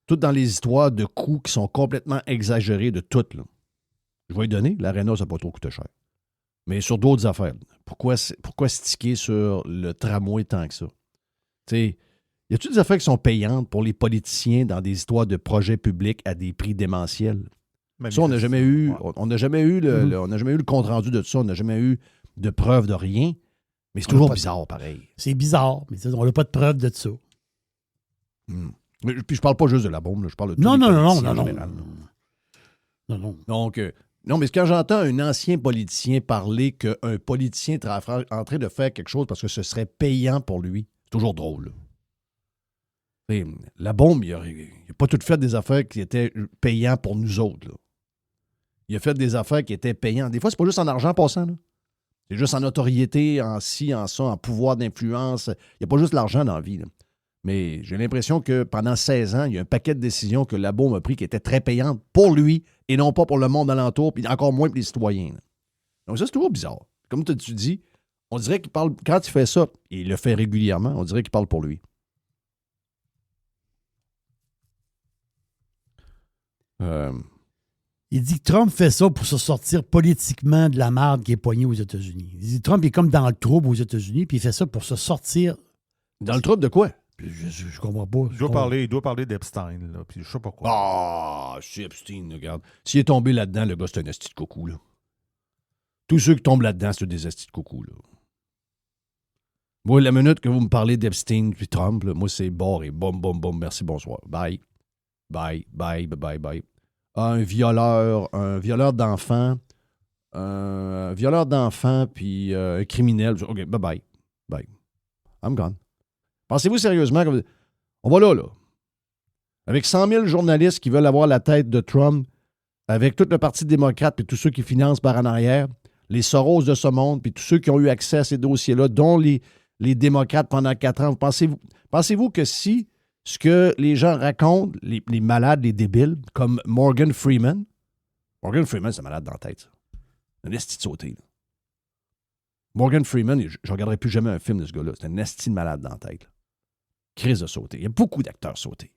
toutes dans les histoires de coûts qui sont complètement exagérés de toutes, là. Je vais lui donner, l'aréna, ça n'a pas trop coûté cher. Mais sur d'autres affaires, pourquoi sticker sur le tramway tant que ça? Tu sais, y a-t-il des affaires qui sont payantes pour les politiciens dans des histoires de projets publics à des prix démentiels? Ça, on n'a jamais eu, Ouais. on n'a jamais eu on n'a jamais eu le compte-rendu de ça, on n'a jamais eu de preuve de rien. Mais c'est On toujours n'a pas de- bizarre, pareil. C'est bizarre, mais on n'a pas de preuve de ça. Mais, puis je parle pas juste de la bombe, là, je parle de tous Non, les non, non, politiciens non, en non. général, là. Non, non. Donc, non, mais quand j'entends un ancien politicien parler qu'un politicien est en train de faire quelque chose parce que ce serait payant pour lui, c'est toujours drôle, là. Et la bombe, il n'a pas tout fait des affaires qui étaient payantes pour nous autres, là. Il a fait des affaires qui étaient payantes. Des fois, c'est pas juste en argent passant, là. C'est juste en notoriété, en ci, en ça, en pouvoir d'influence. Il n'y a pas juste l'argent dans la vie, là. Mais j'ai l'impression que pendant 16 ans, il y a un paquet de décisions que la bombe a pris qui étaient très payantes pour lui et non pas pour le monde alentour, puis encore moins pour les citoyens, là. Donc ça, c'est toujours bizarre. Comme tu dis, on dirait qu'il parle, quand il fait ça, et il le fait régulièrement, on dirait qu'il parle pour lui. Il dit que Trump fait ça pour se sortir politiquement de la merde qui est poignée aux États-Unis. Il dit que Trump est comme dans le trouble aux États-Unis, puis il fait ça pour se sortir. Dans le trouble de quoi? Je comprends pas. Il doit parler d'Epstein, là, puis je sais pas quoi. Ah, c'est Epstein, regarde. S'il est tombé là-dedans, le gars, c'est un esti de coucou, là. Tous ceux qui tombent là-dedans, c'est des estis de coucou, là. Moi, la minute que vous me parlez d'Epstein puis Trump, là, moi, c'est barré. Boum, boum, boum, merci, bonsoir. Bye. Bye, bye, bye, bye. Un violeur d'enfants, puis un criminel. OK, bye-bye. Bye. I'm gone. Pensez-vous sérieusement que on va là. Avec 100 000 journalistes qui veulent avoir la tête de Trump, avec tout le Parti démocrate et tous ceux qui financent par en arrière, les Soros de ce monde, puis tous ceux qui ont eu accès à ces dossiers-là, dont les démocrates pendant 4 ans, pensez-vous que si ce que les gens racontent, les malades, les débiles, comme Morgan Freeman, c'est un malade dans la tête, ça. Un esti de sauté, là. Morgan Freeman, je ne regarderai plus jamais un film de ce gars-là. C'est un esti de malade dans la tête, là. Crise de sauter. Il y a beaucoup d'acteurs sautés.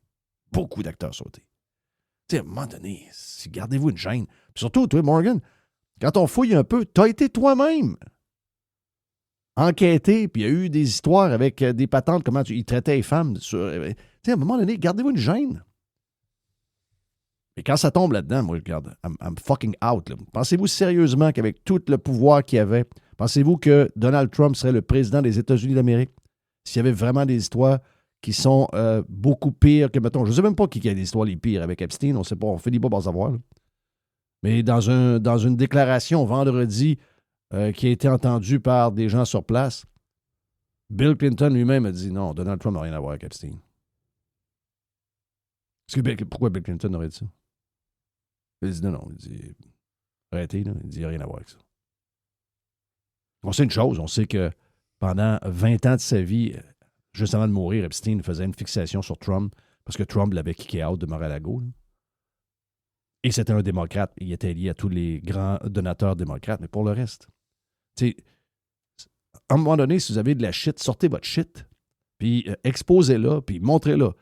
Beaucoup d'acteurs sautés. Tu sais, à un moment donné, gardez-vous une gêne. Puis surtout, toi, Morgan, quand on fouille un peu, t'as été toi-même enquêté, puis il y a eu des histoires avec des patentes, comment ils traitaient les femmes. Tu sais, à un moment donné, gardez-vous une gêne. Et quand ça tombe là-dedans, moi, regarde, I'm fucking out, là. Pensez-vous sérieusement qu'avec tout le pouvoir qu'il y avait, pensez-vous que Donald Trump serait le président des États-Unis d'Amérique s'il y avait vraiment des histoires qui sont beaucoup pires que, mettons, je ne sais même pas qui a des histoires les pires avec Epstein, on ne sait pas, on ne finit pas par savoir, là. Mais dans une déclaration vendredi qui a été entendue par des gens sur place, Bill Clinton lui-même a dit non, Donald Trump n'a rien à voir avec Epstein. Pourquoi Bill Clinton aurait dit ça? Il dit non, il dit arrêtez, là. Il dit il n'y a rien à voir avec ça. On sait une chose, on sait que pendant 20 ans de sa vie, juste avant de mourir, Epstein faisait une fixation sur Trump parce que Trump l'avait kické out de Mar-a-Lago. Et c'était un démocrate. Il était lié à tous les grands donateurs démocrates. Mais pour le reste, tu sais, à un moment donné, si vous avez de la shit, sortez votre shit, puis exposez-la, puis montrez-la.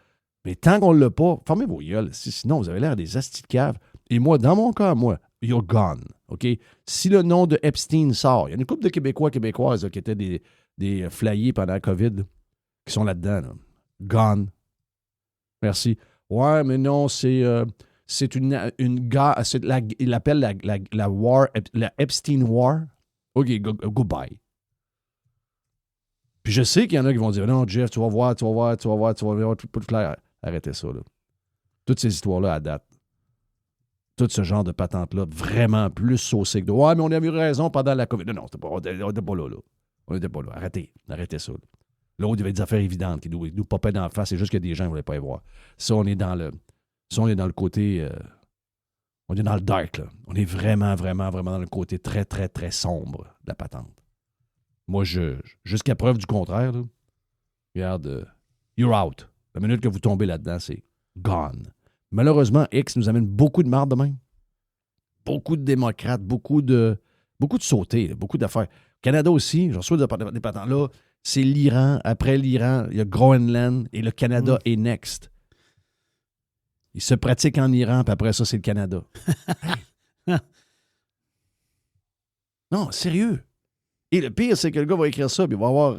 Mais tant qu'on ne l'a pas, fermez vos gueules. Sinon, vous avez l'air des astis de cave. Et moi, dans mon cas, you're gone. OK? Si le nom de Epstein sort, il y a une couple de Québécoises là, qui étaient des flyés pendant la COVID qui sont là-dedans. Là. Gone. Merci. Ouais, mais non, c'est une gars. Il appelle la war, la Epstein War. OK, goodbye. Puis je sais qu'il y en a qui vont dire non, Jeff, tu vas voir, tout clair. Arrêtez ça, là. Toutes ces histoires-là à date. Tout ce genre de patente-là, vraiment plus saucé que de ouais, mais on a eu raison pendant la COVID. Non, on n'était pas là. On n'était pas là. Arrêtez ça. Là. L'autre, il y avait des affaires évidentes qui nous popaient dans la face. C'est juste que des gens ne voulaient pas y voir. Ça, on est dans le côté. On est dans le dark, là. On est vraiment, vraiment, vraiment dans le côté très, très, très sombre de la patente. Moi, jusqu'à preuve du contraire, là, regarde, you're out. La minute que vous tombez là-dedans, c'est gone. Malheureusement, X nous amène beaucoup de marde de même. Beaucoup de démocrates, beaucoup de sautés, là, beaucoup d'affaires. Canada aussi, j'en reçois des patents là. C'est l'Iran. Après l'Iran, il y a Groenland et le Canada est next. Il se pratique en Iran, puis après ça, c'est le Canada. Non, sérieux. Et le pire, c'est que le gars va écrire ça, puis il va avoir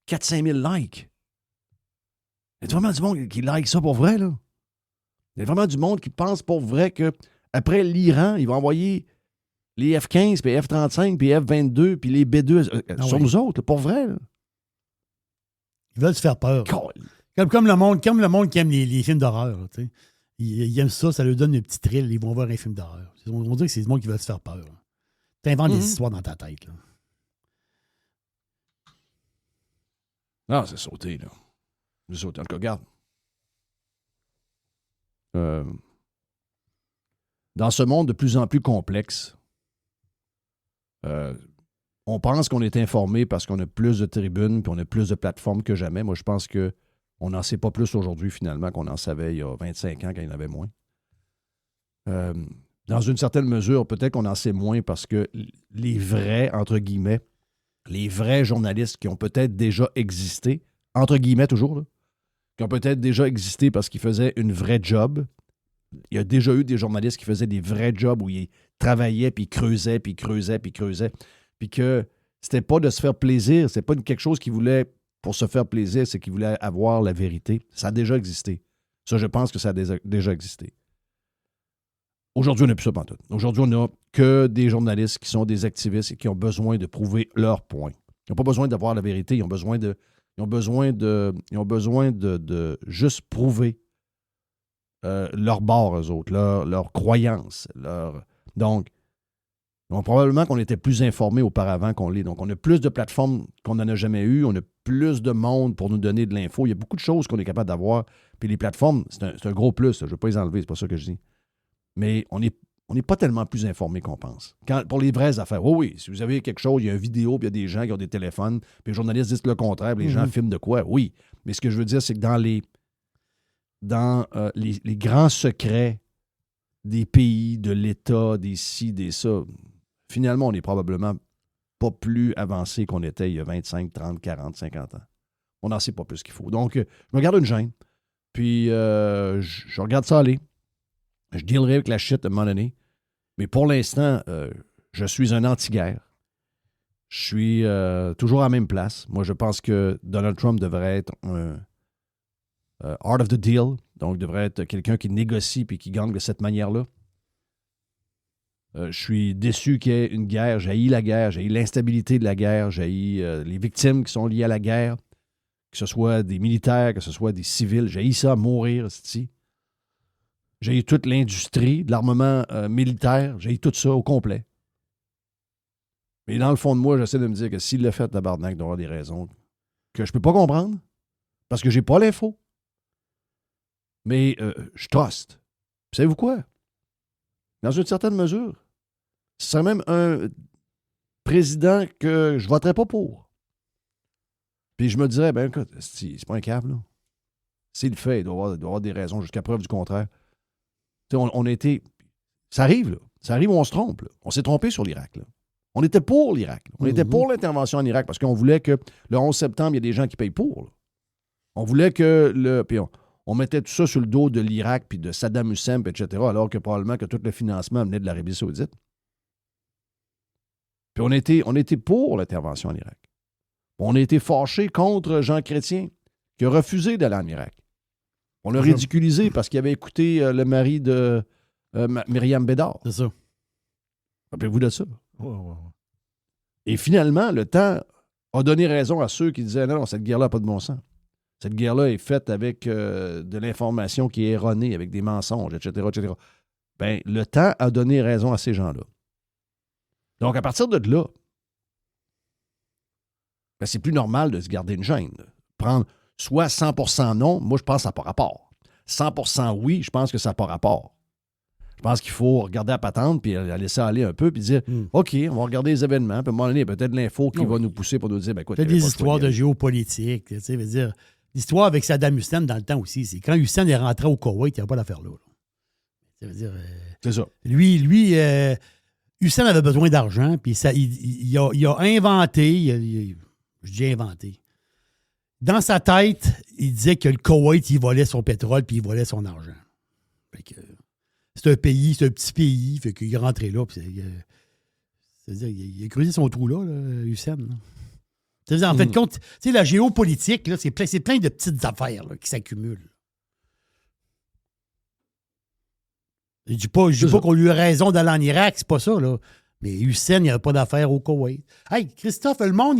4-5 000 likes. Il y a vraiment du monde qui like ça pour vrai, là. Il y a vraiment du monde qui pense pour vrai que Après l'Iran, ils vont envoyer les F-15, puis les F-35, puis les F-22, puis les B-2 sur nous autres, là, pour vrai. Là. Ils veulent se faire peur. Comme le monde qui aime les films d'horreur. Là, ils aiment ça, ça leur donne un petit thrill. Ils vont voir un film d'horreur. On va dire que c'est le monde qui veut se faire peur. Tu inventes des histoires dans ta tête. Là. Non, c'est sauté, là. C'est sauté. En tout cas, regarde. Dans ce monde de plus en plus complexe, on pense qu'on est informé parce qu'on a plus de tribunes puis on a plus de plateformes que jamais. Moi, je pense qu'on n'en sait pas plus aujourd'hui, finalement, qu'on en savait il y a 25 ans quand il y en avait moins. Dans une certaine mesure, peut-être qu'on en sait moins parce que les vrais, entre guillemets, les vrais journalistes qui ont peut-être déjà existé, entre guillemets toujours, là, qui ont peut-être déjà existé parce qu'ils faisaient une vraie job. Il y a déjà eu des journalistes qui faisaient des vrais jobs où ils travaillaient, puis ils creusaient, puis ils creusaient, puis ils creusaient. Puis que c'était pas de se faire plaisir, c'était pas quelque chose qu'ils voulaient pour se faire plaisir, c'est qu'ils voulaient avoir la vérité. Ça a déjà existé. Ça, je pense que ça a déjà existé. Aujourd'hui, on n'a plus ça pantoute. Aujourd'hui, on n'a que des journalistes qui sont des activistes et qui ont besoin de prouver leur point. Ils n'ont pas besoin d'avoir la vérité, ils ont besoin de juste prouver leur bord, eux autres, leur croyance. Donc, probablement qu'on était plus informés auparavant qu'on l'est. Donc, on a plus de plateformes qu'on n'en a jamais eu. On a plus de monde pour nous donner de l'info. Il y a beaucoup de choses qu'on est capable d'avoir. Puis les plateformes, c'est un gros plus. Je ne veux pas les enlever, c'est pas ça que je dis. Mais on n'est pas tellement plus informés qu'on pense. Pour les vraies affaires, oui, si vous avez quelque chose, il y a une vidéo, puis il y a des gens qui ont des téléphones, puis les journalistes disent le contraire, puis les gens filment de quoi, oui. Mais ce que je veux dire, c'est que dans les grands secrets des pays, de l'État, des ci, des ça, finalement, on n'est probablement pas plus avancé qu'on était il y a 25, 30, 40, 50 ans. On n'en sait pas plus qu'il faut. Donc, je me garde une gêne, puis je regarde ça aller. Je dealerai avec la shit à un moment donné. Mais pour l'instant, je suis un anti-guerre. Je suis toujours à la même place. Moi, je pense que Donald Trump devrait être un art of the deal. Donc, devrait être quelqu'un qui négocie et qui gagne de cette manière-là. Je suis déçu qu'il y ait une guerre. J'haïs la guerre. J'haïs l'instabilité de la guerre. J'haïs les victimes qui sont liées à la guerre. Que ce soit des militaires, que ce soit des civils. J'haïs ça à mourir, c'est-tu. J'ai eu toute l'industrie de l'armement militaire. J'ai eu tout ça au complet. Mais dans le fond de moi, j'essaie de me dire que s'il l'a fait, tabarnak, il doit avoir des raisons que je ne peux pas comprendre parce que j'ai pas l'info. Mais je truste. Savez-vous quoi? Dans une certaine mesure, ce serait même un président que je ne voterais pas pour. Puis je me dirais, ben écoute, c'est pas un cave, là. S'il le fait, il doit avoir des raisons jusqu'à preuve du contraire. On a été. Ça arrive, là. Ça arrive où on se trompe, là. On s'est trompé sur l'Irak, là. On était pour l'Irak. Là. On était pour l'intervention en Irak parce qu'on voulait que le 11 septembre, il y ait des gens qui payent pour. Là. On voulait que Puis on mettait tout ça sur le dos de l'Irak puis de Saddam Hussein, etc., alors que probablement que tout le financement venait de l'Arabie Saoudite. Puis on était pour l'intervention en Irak. On a été fâchés contre Jean Chrétien, qui a refusé d'aller en Irak. On l'a ridiculisé parce qu'il avait écouté le mari de Myriam Bédard. C'est ça. Rappelez-vous de ça. Ouais. Et finalement, le temps a donné raison à ceux qui disaient non, cette guerre-là n'a pas de bon sens. Cette guerre-là est faite avec de l'information qui est erronée, avec des mensonges, etc., etc. Bien, le temps a donné raison à ces gens-là. Donc, à partir de là, ben, c'est plus normal de se garder une gêne. Prendre soit 100% non, moi, je pense que ça n'a pas rapport. 100% oui, je pense que ça n'a pas rapport. Je pense qu'il faut regarder la patente puis la laisser aller un peu puis dire OK, on va regarder les événements. Puis à un moment donné, il y a peut-être l'info qui va nous pousser pour nous dire écoute, il y a des histoires de géopolitique. Tu sais, veut dire, l'histoire avec Saddam Hussein dans le temps aussi, c'est quand Hussein est rentré au Koweït, il n'y avait pas d'affaire là. Ça veut dire, c'est ça. Lui Hussein avait besoin d'argent, puis il a inventé, je dis inventé. Dans sa tête, il disait que le Koweït, il volait son pétrole puis il volait son argent. Fait que, c'est un petit pays, fait qu'il est rentré là. C'est-à-dire, il a creusé son trou là, Hussein. Là. C'est-à-dire, en fait, compte, tu sais, la géopolitique, là, c'est plein de petites affaires là, qui s'accumulent. Je dis pas qu'on lui a raison d'aller en Irak, c'est pas ça, là. Mais Hussein, il n'y avait pas d'affaire au Koweït. Hey, Christophe, le monde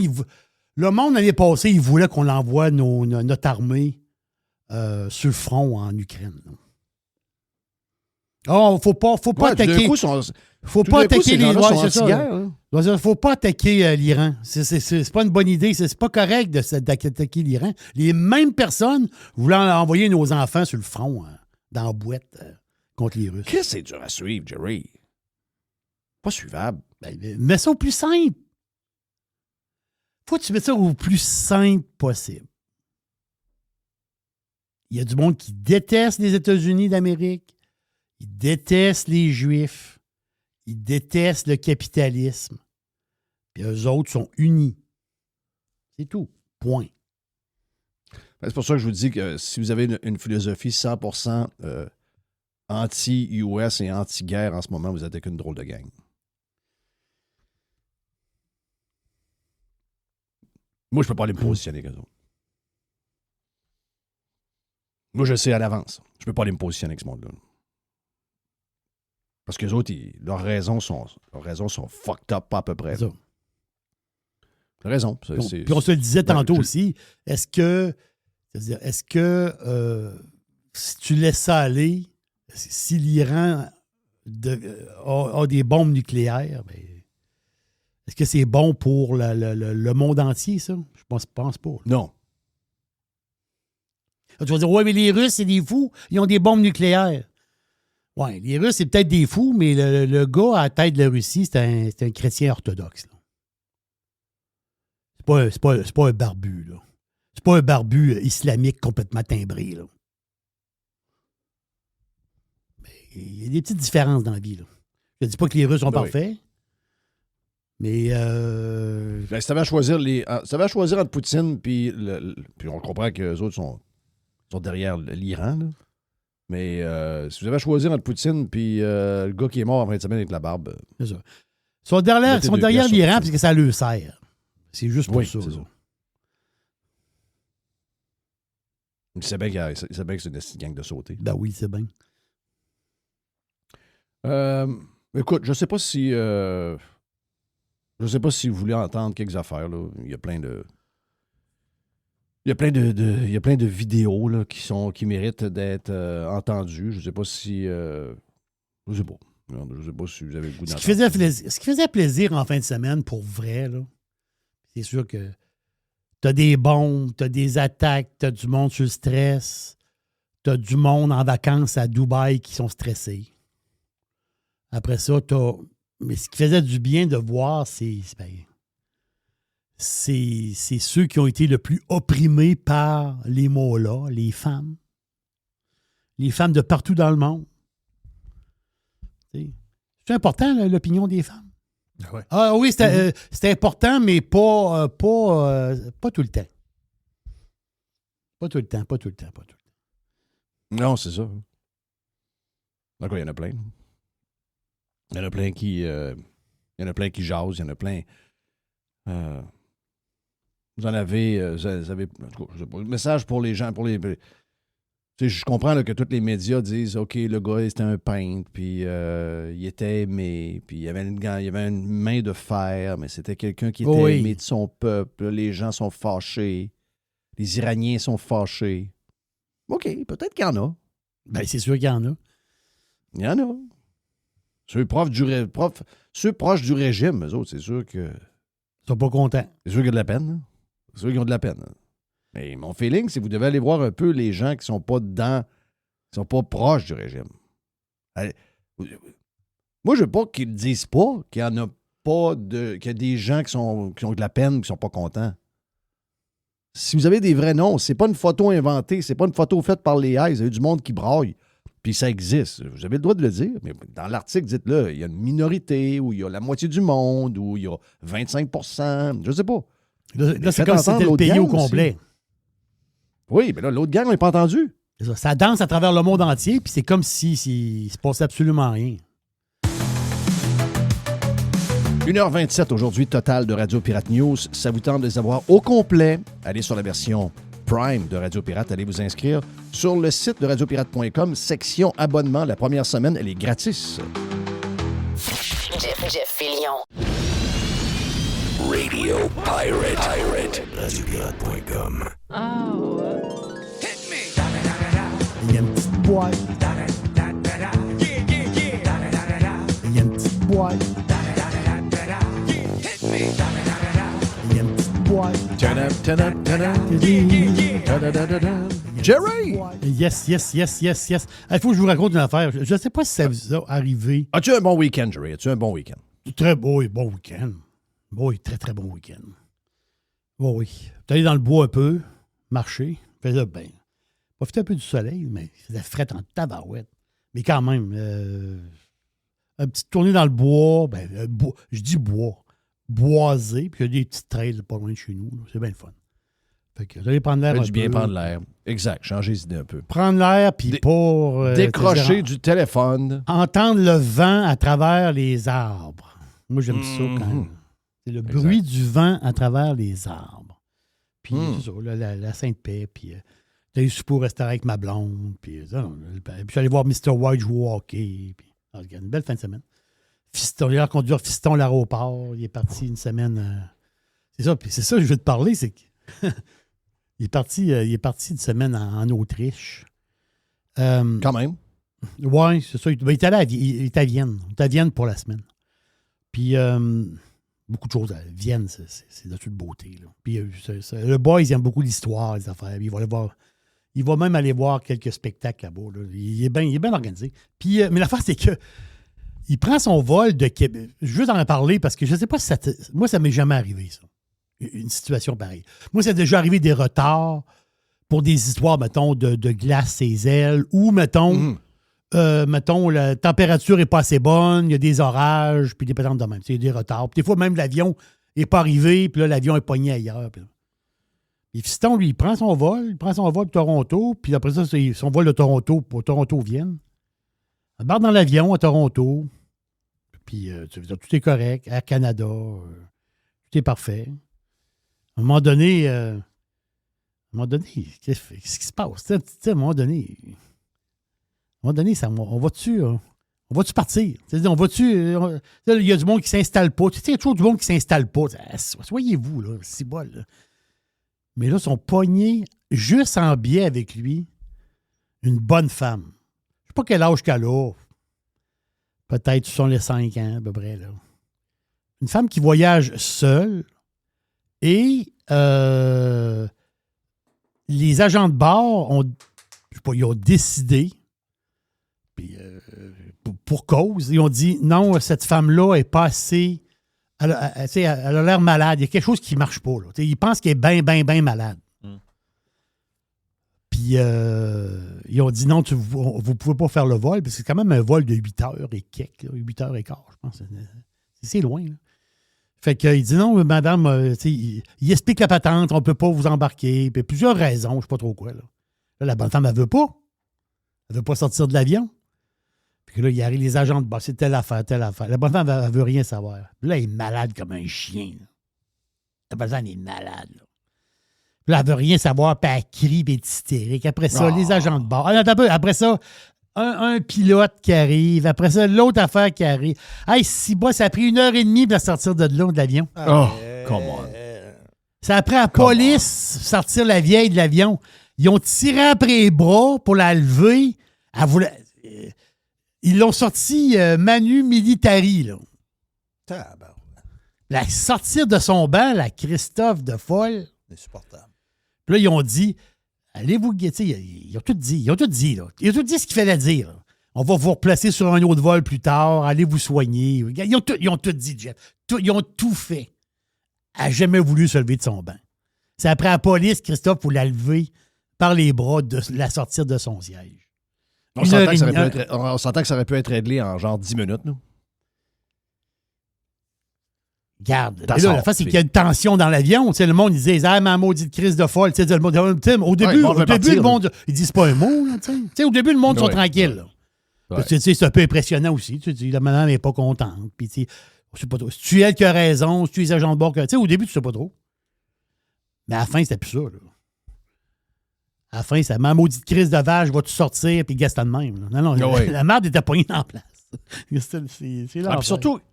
l'année passée, il voulait qu'on envoie notre armée sur le front en Ukraine. Oh, faut pas attaquer. Faut pas attaquer les Iraniens. Faut pas attaquer l'Iran. C'est pas une bonne idée. C'est pas correct d'attaquer l'Iran. Les mêmes personnes voulaient envoyer nos enfants sur le front, dans la boîte, contre les Russes. Qu'est-ce que c'est dur à suivre, Jerry? Pas suivable. Ben, mets ça au plus simple. Faut que tu mettes ça au plus simple possible. Il y a du monde qui déteste les États-Unis d'Amérique. Ils détestent les Juifs. Ils détestent le capitalisme. Puis eux autres sont unis. C'est tout. Point. C'est pour ça que je vous dis que si vous avez une philosophie 100% anti-US et anti-guerre en ce moment, vous êtes avec une drôle de gang. Moi, je ne peux pas aller me positionner avec eux autres. Moi, je sais à l'avance. Je ne peux pas aller me positionner avec ce monde-là. Parce que les autres, leurs raisons sont fucked up, pas à peu près. C'est ça. T'as raison. Puis on se le disait tantôt aussi. Est-ce que si tu laisses ça aller, si l'Iran a des bombes nucléaires, ben, est-ce que c'est bon pour le monde entier, ça? Je pense pas. Non. Tu vas dire, ouais, mais les Russes, c'est des fous. Ils ont des bombes nucléaires. Ouais, les Russes, c'est peut-être des fous, mais le gars à la tête de la Russie, c'est un chrétien orthodoxe. Là. C'est pas un barbu, là. C'est pas un barbu islamique complètement timbré, là. Mais il y a des petites différences dans la vie, là. Je ne dis pas que les Russes sont parfaits, mais... Ben, si tu avais à choisir entre Poutine puis on comprend que les autres sont derrière l'Iran, là. Mais si vous avez à choisir entre Poutine puis le gars qui est mort en fin de semaine avec la barbe... C'est ça. Ils sont derrière l'Iran parce que ça leur sert. C'est juste pour ça. C'est ça. Il sait bien que c'est une gang de sauter. Ben oui, c'est bien. Écoute, je sais pas si vous voulez entendre quelques affaires. Là. Il y a plein de vidéos là, qui méritent d'être entendues. Je sais pas si je sais pas si vous avez le goût d'entendre. Ce qui faisait plaisir en fin de semaine, pour vrai, là, c'est sûr que t'as des bombes, t'as des attaques, t'as du monde sur le stress, t'as du monde en vacances à Dubaï qui sont stressés. Après ça, mais ce qui faisait du bien de voir, c'est ceux qui ont été le plus opprimés par les mots-là, les femmes. Les femmes de partout dans le monde. C'est important, là, l'opinion des femmes. Ouais. Ah oui, c'était important, mais pas tout le temps. Pas tout le temps. Non, c'est ça. D'accord, il y en a plein. Il y en a plein qui jasent, il y en a plein. Vous avez en tout cas, je sais pas, un message pour les gens, je comprends là, que tous les médias disent OK, le gars c'était un peintre, puis il était aimé, puis il y avait une main de fer, mais c'était quelqu'un qui était aimé de son peuple. Les gens sont fâchés. Les Iraniens sont fâchés. OK, peut-être qu'il y en a. Ben, c'est sûr qu'il y en a. Il y en a. Ceux proches du régime, eux autres, c'est sûr que... Ils sont pas contents. C'est sûr qu'il y a de la peine. Hein? C'est sûr qu'ils ont de la peine. Hein? Mais mon feeling, c'est que vous devez aller voir un peu les gens qui sont pas dedans, qui sont pas proches du régime. Allez, moi, je veux pas qu'ils ne disent pas qu'il y en a pas qu'il y a des gens qui ont de la peine, qui sont pas contents. Si vous avez des vrais noms, c'est pas une photo inventée, c'est pas une photo faite par les eyes, il y a du monde qui braille. Puis ça existe. Vous avez le droit de le dire, mais dans l'article, dites-le, il y a une minorité, ou il y a la moitié du monde, ou il y a 25 %, je sais pas. Là c'est comme si c'était le pays au complet. Aussi. Oui, mais là, l'autre gang, on n'est pas entendu. Ça danse à travers le monde entier, puis c'est comme si il se passait absolument rien. 1h27 aujourd'hui, total de Radio Pirate News. Ça vous tente de les avoir au complet. Allez sur la version Prime de Radio Pirate. Allez vous inscrire sur le site de radiopirate.com, section abonnement. La première semaine, elle est gratis. Jeff Fillion. Radio Pirate. Radiopirate.com. Il y a une petite boîte. Il y a une petite boîte. Il y a une petite boîte. Jerry! Yes. Il faut que je vous raconte une affaire. Je ne sais pas si ça vous a arrivé. As-tu un bon week-end, Jerry? As-tu un bon week-end? Très beau et bon week-end. Oui, très bon week-end. Oui. T'es allé dans le bois un peu, marcher, faisait bien. Profiter un peu du soleil, mais il faisait fret en tabarouette. Mais quand même, une petite tournée dans le bois, je dis bois, boisé, puis il y a des petites trails pas loin de chez nous. Là. C'est bien le fun. Fait que j'allais prendre l'air. Du bien prendre l'air. Exact, changer les idées un peu. Prendre l'air, puis pour... décrocher du téléphone. Entendre le vent à travers les arbres. Moi, j'aime ça quand... C'est le bruit du vent à travers les arbres. Puis, c'est ça, la Sainte-Paix, puis... J'ai eu souper au restaurant avec ma blonde. Puis j'allais voir Mr. White jouer au hockey. Puis, une belle fin de semaine. Fiston, il a conduit Fiston à l'aéroport. Il est parti une semaine. C'est ça. Puis c'est ça que je veux te parler. C'est qu'il est parti une semaine en Autriche. Quand même. Oui, c'est ça. Il est allé il est à Vienne. Il est à Vienne pour la semaine. Puis beaucoup de choses. À Vienne, c'est de toute beauté. Là. Puis le boy, il aime beaucoup l'histoire, les affaires. Puis il va même aller voir quelques spectacles là-bas. Là. Il est bien organisé. Puis, mais l'affaire, c'est que il prend son vol de Québec. Je veux en parler parce que je ne sais pas si moi, ça ne m'est jamais arrivé, ça. Une situation pareille. Moi, c'est déjà arrivé des retards pour des histoires, mettons, de glace ses ailes ou, mettons, la température n'est pas assez bonne, il y a des orages, puis des patentes de même. Il y a des retards. Puis des fois, même l'avion n'est pas arrivé, puis là, l'avion est pogné ailleurs. Puis et Fiston, lui, il prend son vol pour Toronto, puis après ça, c'est son vol de Toronto pour Toronto-Vienne. Il embarque dans l'avion à Toronto, puis tout est correct. Air Canada, tout est parfait. À un moment donné, qu'est-ce qui se passe? À un moment donné, on va-tu partir? On va-tu... Il y a du monde qui ne s'installe pas. Il y a toujours du monde qui ne s'installe pas. Soyez-vous, là, c'est bon, là. Mais là, ils sont pognés juste en biais avec lui. Une bonne femme. Je ne sais pas quel âge qu'elle a. Peut-être sur les 5 ans, à peu près, là. Une femme qui voyage seule et les agents de bord ils ont décidé, puis, pour cause, ils ont dit non, cette femme-là est pas assez. Elle a l'air malade. Il y a quelque chose qui ne marche pas. Là. Ils pensent qu'elle est bien malade. Puis, ils ont dit non, vous ne pouvez pas faire le vol. Parce que c'est quand même un vol de 8 heures et quelques, 8 heures et quart, je pense. C'est loin. Là. Fait qu'il dit non, madame, il explique la patente, on ne peut pas vous embarquer. Puis, plusieurs raisons, je ne sais pas trop quoi. Là, la bonne femme, elle ne veut pas. Elle ne veut pas sortir de l'avion. Puis là, il arrive les agents de bord, c'est telle affaire. La bonne femme, elle ne veut rien savoir. Puis là, elle est malade comme un chien. Là. La bonne femme, elle est malade. Là. Puis là, elle ne veut rien savoir, puis elle crie, puis elle est hystérique. Après ça, les agents de bord. Après ça, un pilote qui arrive. Après ça, l'autre affaire qui arrive. Hey, si bas, ça a pris 1h30 pour sortir de là, de l'avion. Oh, come on. Ça a pris la police sortir la vieille de l'avion. Ils ont tiré après les bras pour la lever. Ils l'ont sorti manu militari, là. La sortir de son banc, la Christophe de folle. Insupportable. Puis là, ils ont dit, allez-vous guetter. Ils ont tout dit, là. Ils ont tout dit ce qu'il fallait dire. Là. On va vous replacer sur un autre vol plus tard. Allez vous soigner. Ils ont tout dit, Jeff. Ils ont tout fait. Elle n'a jamais voulu se lever de son banc. C'est après la police, Christophe, pour la lever par les bras, de la sortir de son siège. On s'entend que ça aurait pu être réglé en genre 10 minutes, nous. Regarde, la face, c'est qu'il y a une tension dans l'avion. Le monde, il disait, ah, ma maudite crise de folle. Le monde, au début, le monde, ils disent pas un mot. Là, au début, le monde sont tranquilles. Là. Ouais. C'est un peu impressionnant aussi. La madame n'est pas contente. Puis, je sais pas trop. Si tu es elle qui a raison, si tu es les agents de bord, au début, tu sais pas trop. Mais à la fin, c'était plus ça. Là. À la fin, ça ma maudite crise de vache, va-tu sortir, puis Gaston de même. Là. Non, Ah ouais. la merde était poignée en place. C'est là. Ah, puis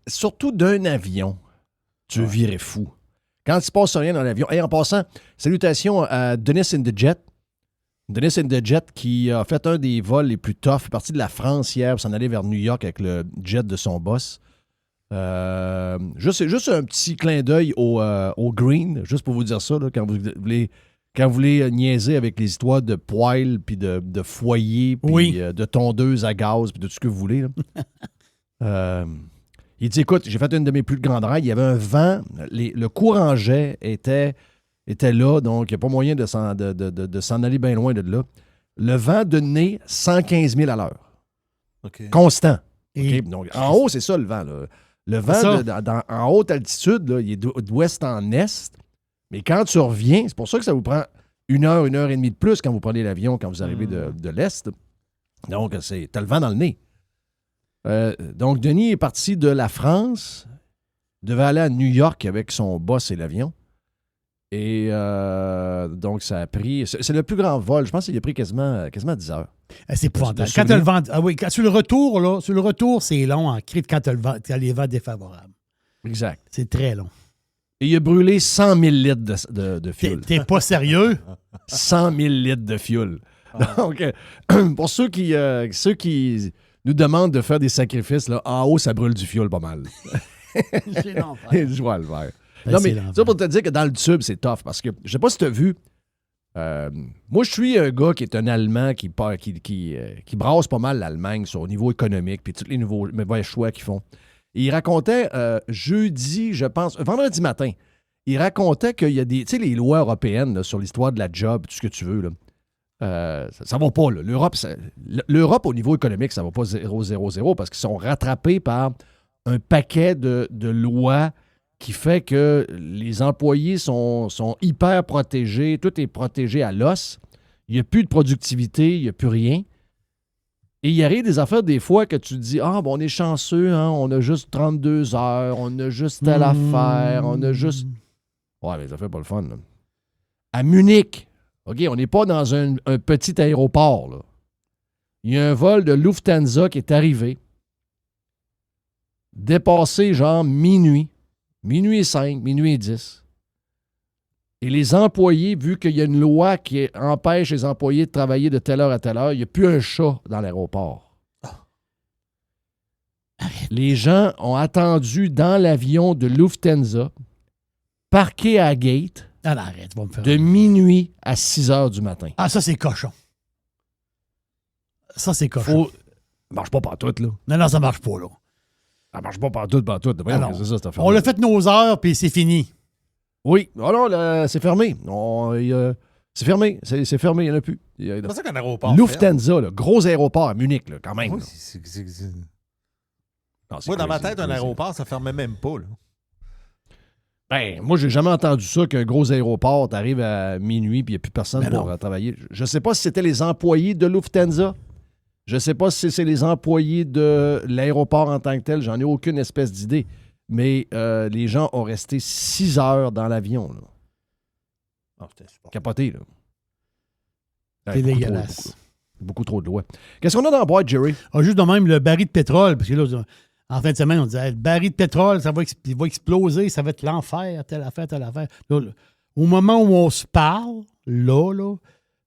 surtout d'un avion, tu virais fou. Quand il se passe rien dans l'avion. Et en passant, salutations à Dennis in the Jet. Dennis in the Jet qui a fait un des vols les plus toughs, parti de la France hier pour s'en aller vers New York avec le jet de son boss. Juste un petit clin d'œil au Green, juste pour vous dire ça, là, quand vous voulez niaiser avec les histoires de poêle, puis de foyer, puis de tondeuse à gaz, puis de tout ce que vous voulez. Là. Il dit, écoute, j'ai fait une de mes plus grandes raids, il y avait un vent, le courant jet était là, donc il n'y a pas moyen de s'en aller bien loin de là. Le vent de nez, 115 000 à l'heure. OK. Constant. Et- OK? Donc, en haut, c'est ça le vent. Là. Le vent en haute altitude, là, il est d'ouest en est. Mais quand tu reviens, c'est pour ça que ça vous prend 1 heure et demie de plus quand vous prenez l'avion, quand vous arrivez de l'Est. Donc, t'as le vent dans le nez. Donc, Denis est parti de la France, devait aller à New York avec son boss et l'avion. Et donc, ça a pris... C'est le plus grand vol. Je pense qu'il a pris quasiment 10 heures. C'est épouvantable. De Quand tu as le souvenir. vent. Ah oui, sur le retour, c'est long en cri quand tu as les vents défavorables. Exact. C'est très long. Et il a brûlé 100 000 litres de fuel. T'es pas sérieux? 100 000 litres de fuel. Donc, pour ceux qui nous demandent de faire des sacrifices, là, en haut, ça brûle du fuel pas mal. C'est l'enfer. Je vois le faire. Ben, Non, c'est mais l'enfer. ça pour te dire que dans le tube, c'est tough parce que je sais pas si tu as vu. Moi, je suis un gars qui est un Allemand qui brasse pas mal l'Allemagne au niveau économique puis tous les nouveaux choix qu'ils font. Et il racontait jeudi, je pense, vendredi matin, il racontait qu'il y a des, tu sais, les lois européennes là, sur l'histoire de la job, tout ce que tu veux, là. Ça va pas. Là. L'Europe, au niveau économique, ça va pas 0,0,0 parce qu'ils sont rattrapés par un paquet de lois qui fait que les employés sont hyper protégés. Tout est protégé à l'os. Il n'y a plus de productivité, il n'y a plus rien. Et il arrive des affaires des fois que tu te dis, ah, bon, on est chanceux, hein, on a juste 32 heures, on a juste telle affaire, on a juste... Ouais, mais ça fait pas le fun, là. À Munich, OK, on n'est pas dans un petit aéroport, là. Il y a un vol de Lufthansa qui est arrivé, dépassé genre minuit et 5, minuit et 10. Et les employés, vu qu'il y a une loi qui empêche les employés de travailler de telle heure à telle heure, il n'y a plus un chat dans l'aéroport. Les gens ont attendu dans l'avion de Lufthansa, parqué à la gate, Ah, non, arrête, tu vas me faire. de minuit à 6 heures du matin. Ah, ça, c'est cochon. Ça, c'est cochon. Ça marche pas partout, là. Non, ça marche pas, là. Ça marche pas partout. Voyons, Ah non. c'est ça, cette affaire. On l'a fait nos heures, puis c'est fini. Oui. Oh non, là, c'est fermé. C'est fermé. C'est fermé, il n'y en a plus. C'est pas ça qu'un aéroport. Lufthansa, là, gros aéroport à Munich, là, quand même. Oui, là. c'est- Non, c'est Moi, dans ma crazy, tête, un crazy. aéroport, ça fermait même pas. Là. Ben, moi, j'ai jamais entendu ça qu'un gros aéroport, t'arrives à minuit puis il n'y a plus personne Ben pour non. travailler. Je sais pas si c'était les employés de Lufthansa. Je sais pas si c'est les employés de l'aéroport en tant que tel. J'en ai aucune espèce d'idée. Mais les gens ont resté 6 heures dans l'avion. Là. Ah, c'était super. Capoté, là. C'est beaucoup dégueulasse. trop, beaucoup trop de lois. Qu'est-ce qu'on a dans la boîte, Jerry? Ah, juste de même, le baril de pétrole, parce que là, en fin de semaine, on disait, hey, le baril de pétrole, ça va, il va exploser, ça va être l'enfer, telle affaire, telle affaire. Là, au moment où on se parle, là,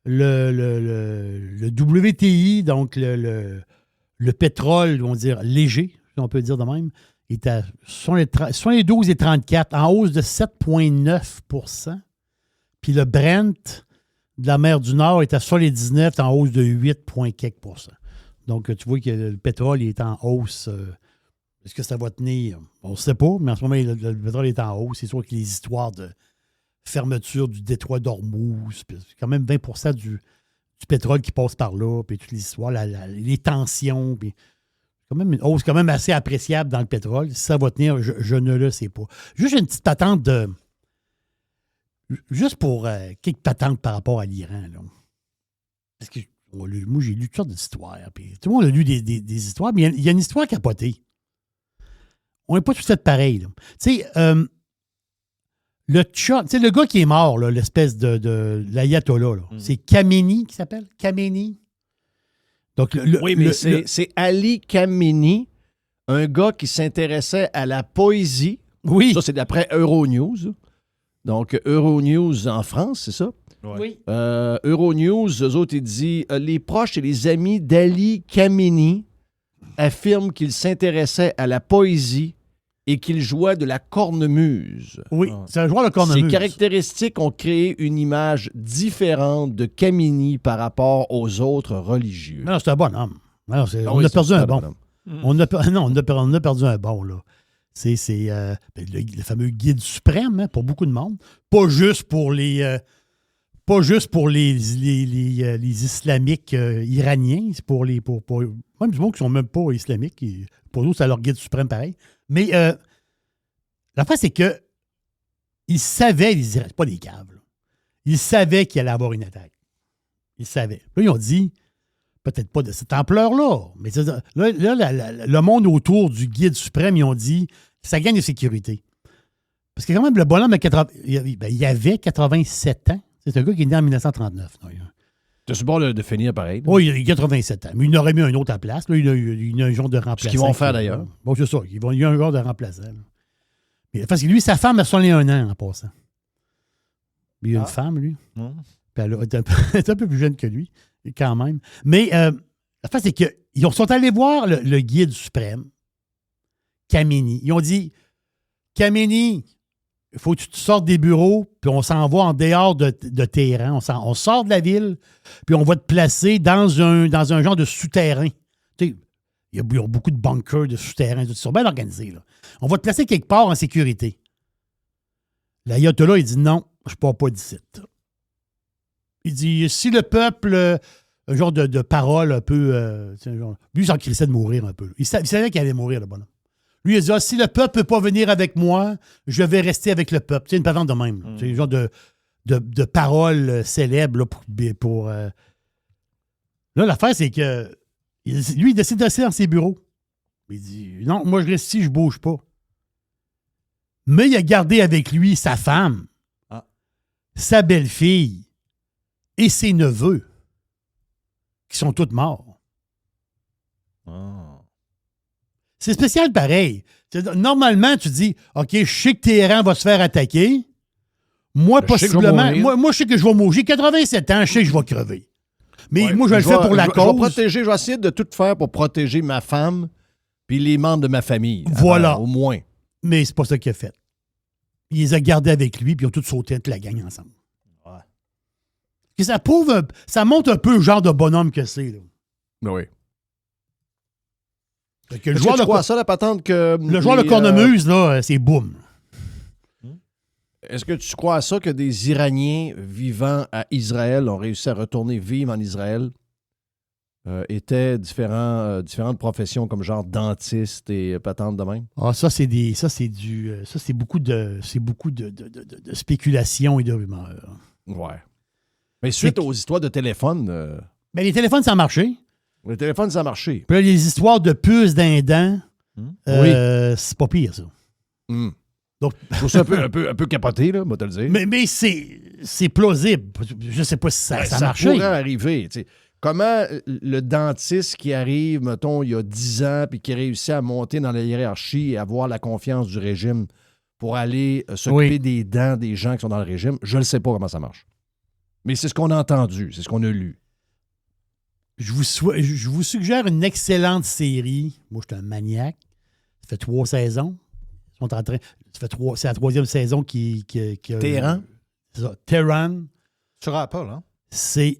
le WTI, donc le pétrole, on va dire léger, si on peut dire de même, est à 72,34, en hausse de 7,9 Puis le Brent de la mer du Nord est à 79, en hausse de 8, quelques %. Donc, tu vois que le pétrole il est en hausse. Est-ce que ça va tenir? On ne sait pas, mais en ce moment, le pétrole est en hausse. C'est sûr que les histoires de fermeture du détroit d'Ormuz, puis c'est quand même 20 du pétrole qui passe par là, puis toutes les histoires, les tensions, puis quand même une hausse quand même assez appréciable dans le pétrole. Si ça va tenir, je ne le sais pas. Juste une petite patente de... Juste pour quelques patentes par rapport à l'Iran, là. Parce que moi, j'ai lu toutes sortes d'histoires. Puis tout le monde a lu des histoires, mais il y a une histoire capotée. On n'est pas tout fait pareil, là. Tu sais, Le chum, tu sais, le gars qui est mort, là, l'espèce de l'ayatollah, là, c'est Khamenei qui s'appelle? Khamenei? Donc, Oui, mais c'est Ali Khamenei, un gars qui s'intéressait à la poésie. Oui. Ça, c'est d'après Euronews. Donc, Euronews en France, c'est ça? Oui. Euronews, eux autres, ils disent les proches et les amis d'Ali Khamenei affirment qu'il s'intéressait à la poésie et qu'il jouait de la cornemuse. Oui, c'est un joueur de cornemuse. Ces caractéristiques ont créé une image différente de Khamenei par rapport aux autres religieux. Non, c'est un bon homme. Non, on oui, a perdu c'est un un bon. bon homme. On a perdu un bon, là. C'est le fameux guide suprême, hein, pour beaucoup de monde. Pas juste pour les islamiques iraniens, c'est pour même du monde qui ne sont même pas islamiques. Pour nous, c'est leur guide suprême pareil. Mais l'affaire, c'est que ils savaient, les Iraniens, c'est pas des caves, là. Ils savaient qu'il allait avoir une attaque. Ils savaient. Là, ils ont dit, peut-être pas de cette ampleur-là, mais là, le monde autour du guide suprême, ils ont dit, ça gagne de sécurité. Parce que quand même, le bonhomme, il avait 87 ans. C'est un gars qui est né en 1939. Tu es bon de finir pareil. Oui, il a 87 ans. Mais il aurait mis un autre à la place. Là, il a un genre de remplaçant. Ce qu'ils vont faire d'ailleurs. Bon, c'est ça. Il y a un genre de remplaçant. Mais, parce que lui, sa femme a 61 ans en passant. Mais il y a une femme, lui. Puis elle est un peu plus jeune que lui, quand même. Mais la face, c'est qu'ils sont allés voir le guide suprême, Khamenei. Ils ont dit, Khamenei, il faut que tu te sortes des bureaux, puis on s'en va en dehors de Téhéran. On sort de la ville, puis on va te placer dans un genre de souterrain. Tu sais, il y a beaucoup de bunkers, de souterrains, ils sont bien organisés, là. On va te placer quelque part en sécurité. L'ayatollah, il dit non, je ne pars pas d'ici. Il dit, si le peuple, un genre de parole un peu... lui, il s'en crissait de mourir un peu. Il savait qu'il allait mourir, le bonhomme. Lui, il a dit, si le peuple ne peut pas venir avec moi, je vais rester avec le peuple. C'est une patente de même. C'est un genre de parole célèbre là, pour Là, l'affaire, c'est que lui, il décide de rester dans ses bureaux. Il dit, non, moi, je reste ici, je ne bouge pas. Mais il a gardé avec lui sa femme, sa belle-fille et ses neveux, qui sont tous morts. C'est spécial pareil. Normalement, tu dis, OK, je sais que Téhéran va se faire attaquer. Moi, possiblement, moi, je sais que je vais mourir. J'ai 87 ans, je sais que je vais crever. Mais moi, je vais le faire pour la cause. Je vais essayer de tout faire pour protéger ma femme puis les membres de ma famille. Voilà. Au moins. Mais c'est pas ça qu'il a fait. Il les a gardés avec lui, puis ils ont tous sauté toute la gang ensemble. Ouais. Et ça montre un peu le genre de bonhomme que c'est, là. Oui. Que le joueur tu crois ça, la patente que... Le joueur de cornemuse, là, c'est boum. Est-ce que tu crois à ça que des Iraniens vivant à Israël ont réussi à retourner vivre en Israël? Étaient différentes professions comme genre dentiste et patente de même? Ah, c'est beaucoup de spéculation et de rumeurs. Ouais. Mais suite aux histoires de téléphone... Ben, les téléphones, ça a marché. Les téléphones, ça a marché. Puis là, les histoires de puces d'un dent, c'est pas pire, ça. Donc, je trouve ça un peu capoté, là, moi te le dire. Mais c'est plausible. Je sais pas si ça a marché. Ça pourrait arriver, tu sais. Comment le dentiste qui arrive, mettons, il y a 10 ans, puis qui réussit à monter dans la hiérarchie et avoir la confiance du régime pour aller s'occuper des dents des gens qui sont dans le régime, je ne sais pas comment ça marche. Mais c'est ce qu'on a entendu, c'est ce qu'on a lu. Je vous suggère une excellente série. Moi, je suis un maniaque. Ça fait 3 saisons. Ils sont en train... C'est la 3e saison qui Téhéran? C'est ça. Téhéran. Sur Apple, hein? C'est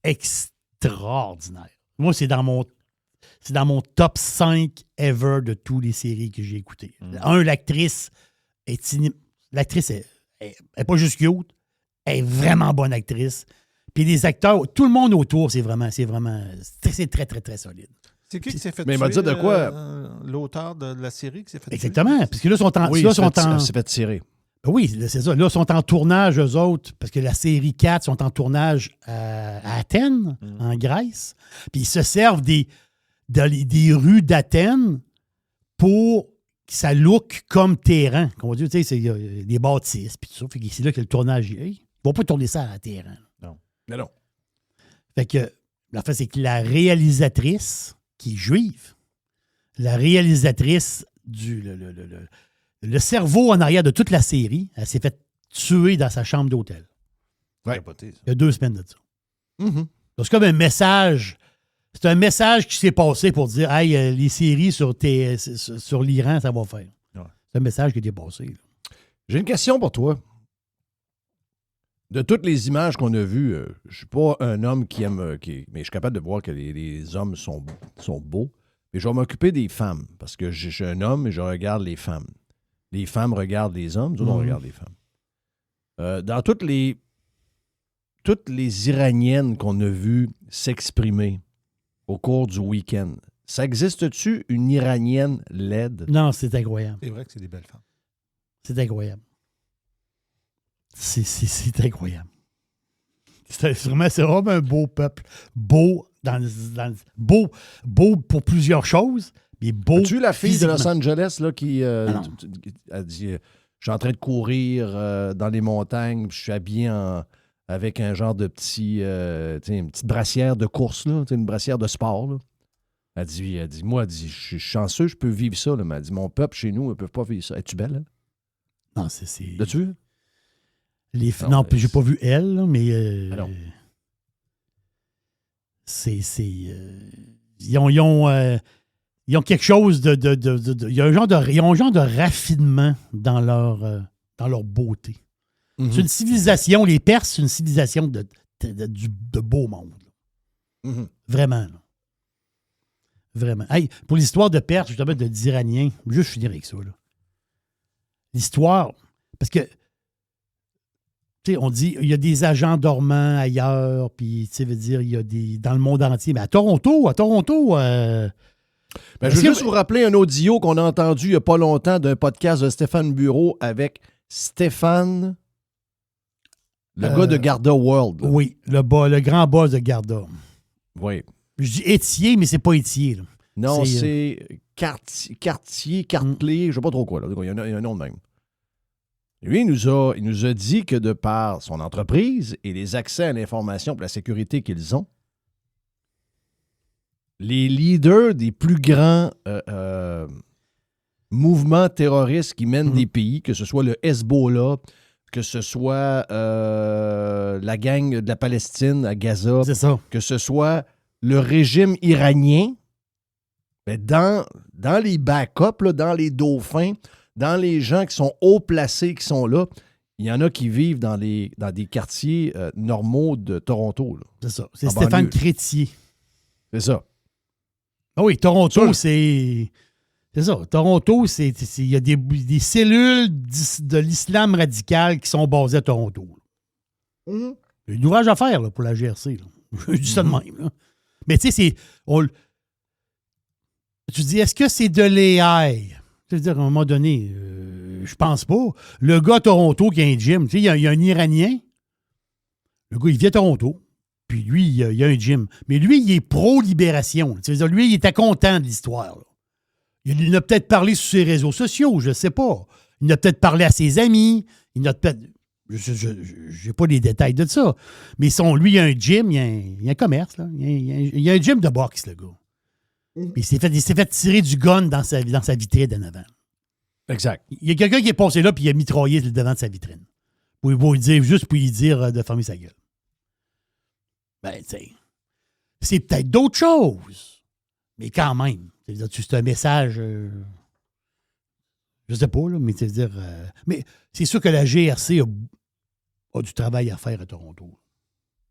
extraordinaire. Moi, c'est dans mon top 5 ever de toutes les séries que j'ai écoutées. L'actrice l'actrice est pas juste cute, elle est vraiment bonne actrice. Puis les acteurs, tout le monde autour, c'est très, très, très solide. C'est qui s'est fait tuer? Mais il m'a dit de quoi? L'auteur de la série qui s'est fait tuer? Exactement. Parce que là, s'est fait tirer. Oui, c'est ça. Là, ils sont en tournage, eux autres, parce que la série 4 sont en tournage à Athènes, en Grèce. Puis ils se servent des rues d'Athènes pour ça look comme Téhéran. Qu'on va dire, tu sais, il y a des bâtisses, puis tout ça. Fait que c'est là que le tournage, ils ne vont pas tourner ça à Téhéran. Non. Fait que, la fait, c'est que la réalisatrice, qui est juive, la réalisatrice le cerveau en arrière de toute la série, elle s'est fait tuer dans sa chambre d'hôtel. Ouais. Capoté, ça. Il y a 2 semaines de ça. Mhm. C'est comme un message. C'est un message qui s'est passé pour dire hey, les séries sur l'Iran, ça va faire. Ouais. C'est un message qui était passé. Là. J'ai une question pour toi. De toutes les images qu'on a vues, je ne suis pas un homme qui aime. Mais je suis capable de voir que les hommes sont beaux. Mais je vais m'occuper des femmes. Parce que je suis un homme et je regarde les femmes. Les femmes regardent les hommes, nous autres, on regarde les femmes. Dans toutes les Iraniennes qu'on a vues s'exprimer au cours du week-end, ça existe-tu une Iranienne laide? Non, c'est incroyable. C'est vrai que c'est des belles femmes. C'est incroyable. C'est incroyable. C'est vraiment un beau peuple. Beau beau pour plusieurs choses, mais beau. As-tu la fille de Los physiquement. Angeles là, qui non. a dit je suis en train de courir dans les montagnes, puis je suis habillé avec un genre de petit, une petite brassière de course, là, une brassière de sport. Là. Elle dit, moi, je suis chanceux, je peux vivre ça. Là. Mais elle dit, mon peuple chez nous ne peut pas vivre ça. Es-tu belle? Hein? Non, c'est. L'as-tu vu? Non, puis j'ai pas vu elle, là, mais. Ah non. Ils ont quelque chose de. Il y a ils ont un genre de raffinement dans leur beauté. Mhm. C'est une civilisation, les Perses, c'est une civilisation de beau monde. Mhm. Vraiment. Là. Vraiment. Hey, pour l'histoire de Perse, justement, d'Iraniens, juste finir avec ça. Là. L'histoire, parce que, tu sais, on dit, il y a des agents dormants ailleurs, puis, tu sais, veut dire, il y a dans le monde entier. Mais à Toronto, Ben, je veux juste vous rappeler un audio qu'on a entendu il n'y a pas longtemps d'un podcast de Stéphane Bureau avec Stéphane, le gars de Garda World. Là. Oui, le grand boss de Garda. Oui. Je dis Étier, mais c'est pas Étier. Là. Non, C'est, c'est Cartier, je sais pas trop quoi. Là. Il y a un nom de même. Lui, il nous a dit que de par son entreprise et les accès à l'information pour la sécurité qu'ils ont, les leaders des plus grands mouvements terroristes qui mènent des pays, que ce soit le Hezbollah, que ce soit la gang de la Palestine à Gaza, c'est ça. que ce soit le régime iranien, ben dans les backups, là, dans les dauphins, dans les gens qui sont haut placés, qui sont là, il y en a qui vivent dans des quartiers normaux de Toronto. Là. C'est ça. C'est En Stéphane banlieue. Crétier. C'est ça. Ah oui, Toronto, Ça. c'est ça. Toronto, il y a des cellules de l'islam radical qui sont basées à Toronto. Il y a un ouvrage à faire là, pour la GRC. Là. Je dis ça de même. Là. Mais tu sais, tu dis, est-ce que c'est de l'AI? Je veux dire, à un moment donné, je pense pas. Le gars à Toronto qui a un gym, tu sais, il y a un Iranien. Le gars, il vit à Toronto. Puis lui, il y a un gym. Mais lui, il est pro-libération. Tu veux dire, lui, il était content de l'histoire. Là. Il en a peut-être parlé sur ses réseaux sociaux, je ne sais pas. Il en a peut-être parlé à ses amis. Il en a peut-être... Je n'ai pas les détails de ça. Mais lui, il a un gym, il y a un commerce. Là. Il y a un gym de boxe, le gars. Puis il s'est fait tirer du gun dans sa vitrine en avant. Exact. Il y a quelqu'un qui est passé là puis il a mitraillé le devant de sa vitrine. Pour lui dire de fermer sa gueule. Ben, tu sais, c'est peut-être d'autres choses. Mais quand même, c'est un message... je sais pas, là, mais c'est dire... mais c'est sûr que la GRC a du travail à faire à Toronto.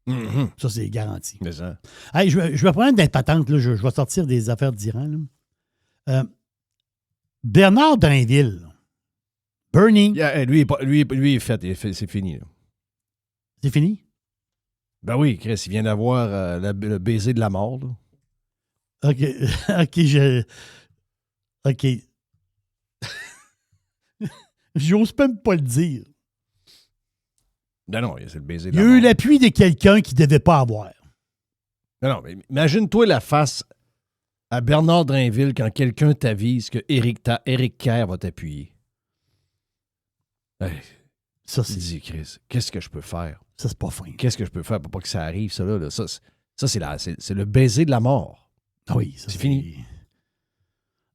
Mhm. Ça, c'est garanti. C'est ça. Hey, je vais prendre des patentes, là, je vais sortir des affaires d'Iran. Là. Bernard Drinville. Bernie. Yeah, lui, il est fait, c'est fini. Là. C'est fini? Ben oui, Chris, il vient d'avoir le baiser de la mort. Là. OK. OK. J'ose même pas le dire. Non, c'est le baiser de Il y la a mort. eu l'appui de quelqu'un qui ne devait pas avoir. Non, mais imagine-toi la face à Bernard Drainville quand quelqu'un t'avise que Éric Kerr va t'appuyer. Hey, Ça, tu dis, Chris, qu'est-ce que je peux faire? ça, c'est pas fin. Qu'est-ce que je peux faire pour pas que ça arrive, ça, là? Ça, c'est le baiser de la mort. Ah oui, ça, C'est fini.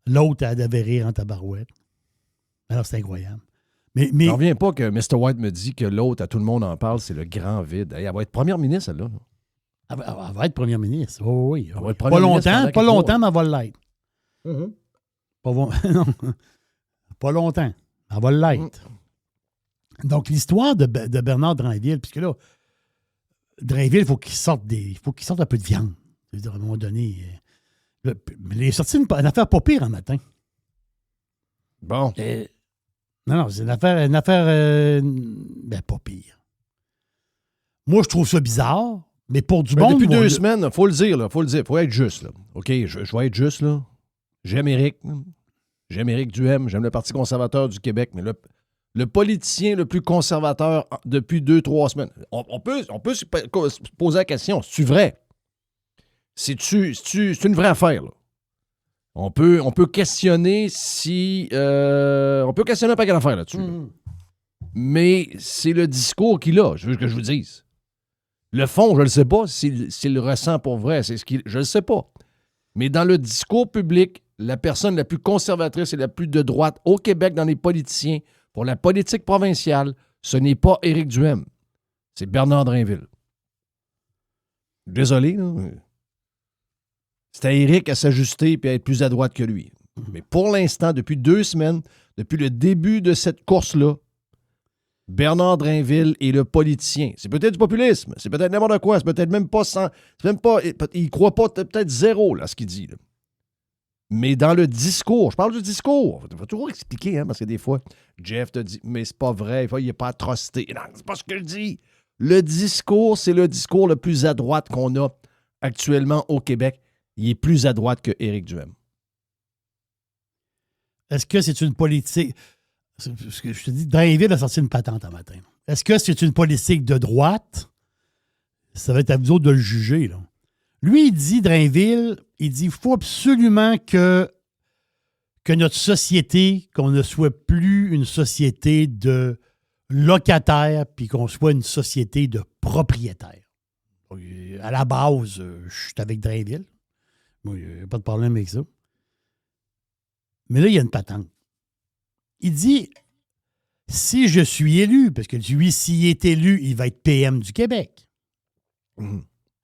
L'autre a devait rire en tabarouette. Alors, c'est incroyable. Mais Je n'en reviens pas que Mr. White me dit que l'autre, à tout le monde en parle, c'est le grand vide. Hey, elle va être première ministre, celle-là. elle va être première ministre. Oh, oui. Elle va être Pas première ministre longtemps, pendant pas quelques longtemps, mais elle va l'être. Mm-hmm. Non, pas longtemps. Elle va l'être. Donc, l'histoire de Bernard Drainville, puisque là, Drainville, il faut qu'il sorte un peu de viande. C'est-à-dire, à un moment donné, il est sorti une affaire pas pire un matin. Bon. Non, c'est une affaire pas pire. Moi, je trouve ça bizarre, mais pour du monde... Depuis 2 semaines, il faut le dire, il faut être juste. Là. OK, je vais être juste, là. J'aime Éric Duhem, j'aime le Parti conservateur du Québec, mais le politicien le plus conservateur depuis 2-3 semaines. On peut se poser la question, c'est-tu vrai? C'est une vraie affaire, là. On peut questionner si... on peut questionner un paquet d'affaires là-dessus. Là. Mais c'est le discours qu'il a, je veux que je vous dise. Le fond, je ne le sais pas s'il le ressent pour vrai. Je ne le sais pas. Mais dans le discours public, la personne la plus conservatrice et la plus de droite au Québec dans les politiciens, pour la politique provinciale, ce n'est pas Éric Duhem. C'est Bernard Drainville. Désolé, là. C'est à Éric à s'ajuster et à être plus à droite que lui. Mais pour l'instant, depuis 2 semaines, depuis le début de cette course-là, Bernard Drainville est le politicien. C'est peut-être du populisme, c'est peut-être n'importe quoi, c'est peut-être même pas sans. C'est même pas. Il croit pas peut-être zéro là, ce qu'il dit. Là. Mais dans le discours, je parle du discours. Il faut toujours expliquer, hein, parce que des fois, Jeff te dit, mais c'est pas vrai, il n'y a pas atrocité. Non, c'est pas ce que je dis. Le discours, c'est le discours le plus à droite qu'on a actuellement au Québec. Il est plus à droite que Éric Duhem. Est-ce que c'est une politique... Parce que je te dis, Drainville a sorti une patente un matin. Est-ce que c'est une politique de droite? Ça va être à vous autres de le juger. Là. Lui, il dit, Drainville, il faut absolument que notre société, qu'on ne soit plus une société de locataires, puis qu'on soit une société de propriétaires. À la base, je suis avec Drainville. Moi, il n'y a pas de problème avec ça. Mais là, il y a une patente. Il dit, si je suis élu, parce que lui, s'il est élu, il va être PM du Québec.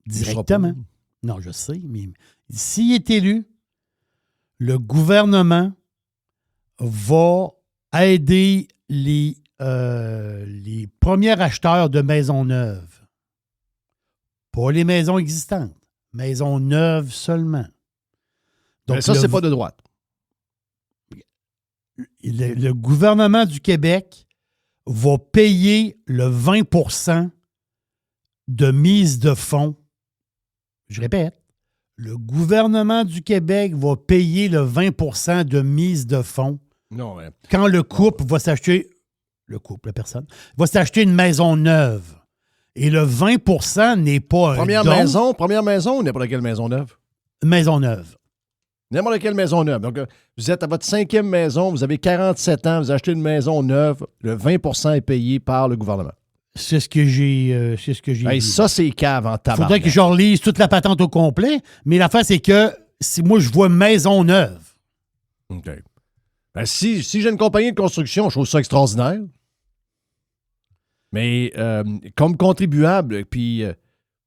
Directement. Non, je sais, mais s'il est élu, le gouvernement va aider les premiers acheteurs de maisons neuves. Pas les maisons existantes. Maisons neuves seulement. Donc, mais ça, c'est pas de droite. Le gouvernement du Québec va payer le 20% de mise de fonds. Je répète, le gouvernement du Québec va payer le 20% de mise de fonds Non, ouais. quand le couple va s'acheter, la personne, va s'acheter une maison neuve. Et le 20% n'est pas Première don. maison ou n'importe quelle maison neuve? Maison neuve. N'importe quelle maison neuve. Donc, vous êtes à votre 5e maison, vous avez 47 ans, vous achetez une maison neuve, le 20% est payé par le gouvernement. C'est ce que j'ai Hey, ça, c'est cave en tabarnak. Faudrait que je relise toute la patente au complet, mais l'affaire, c'est que si moi, je vois maison neuve. OK. Ben, si j'ai une compagnie de construction, je trouve ça extraordinaire. Mais comme contribuable, puis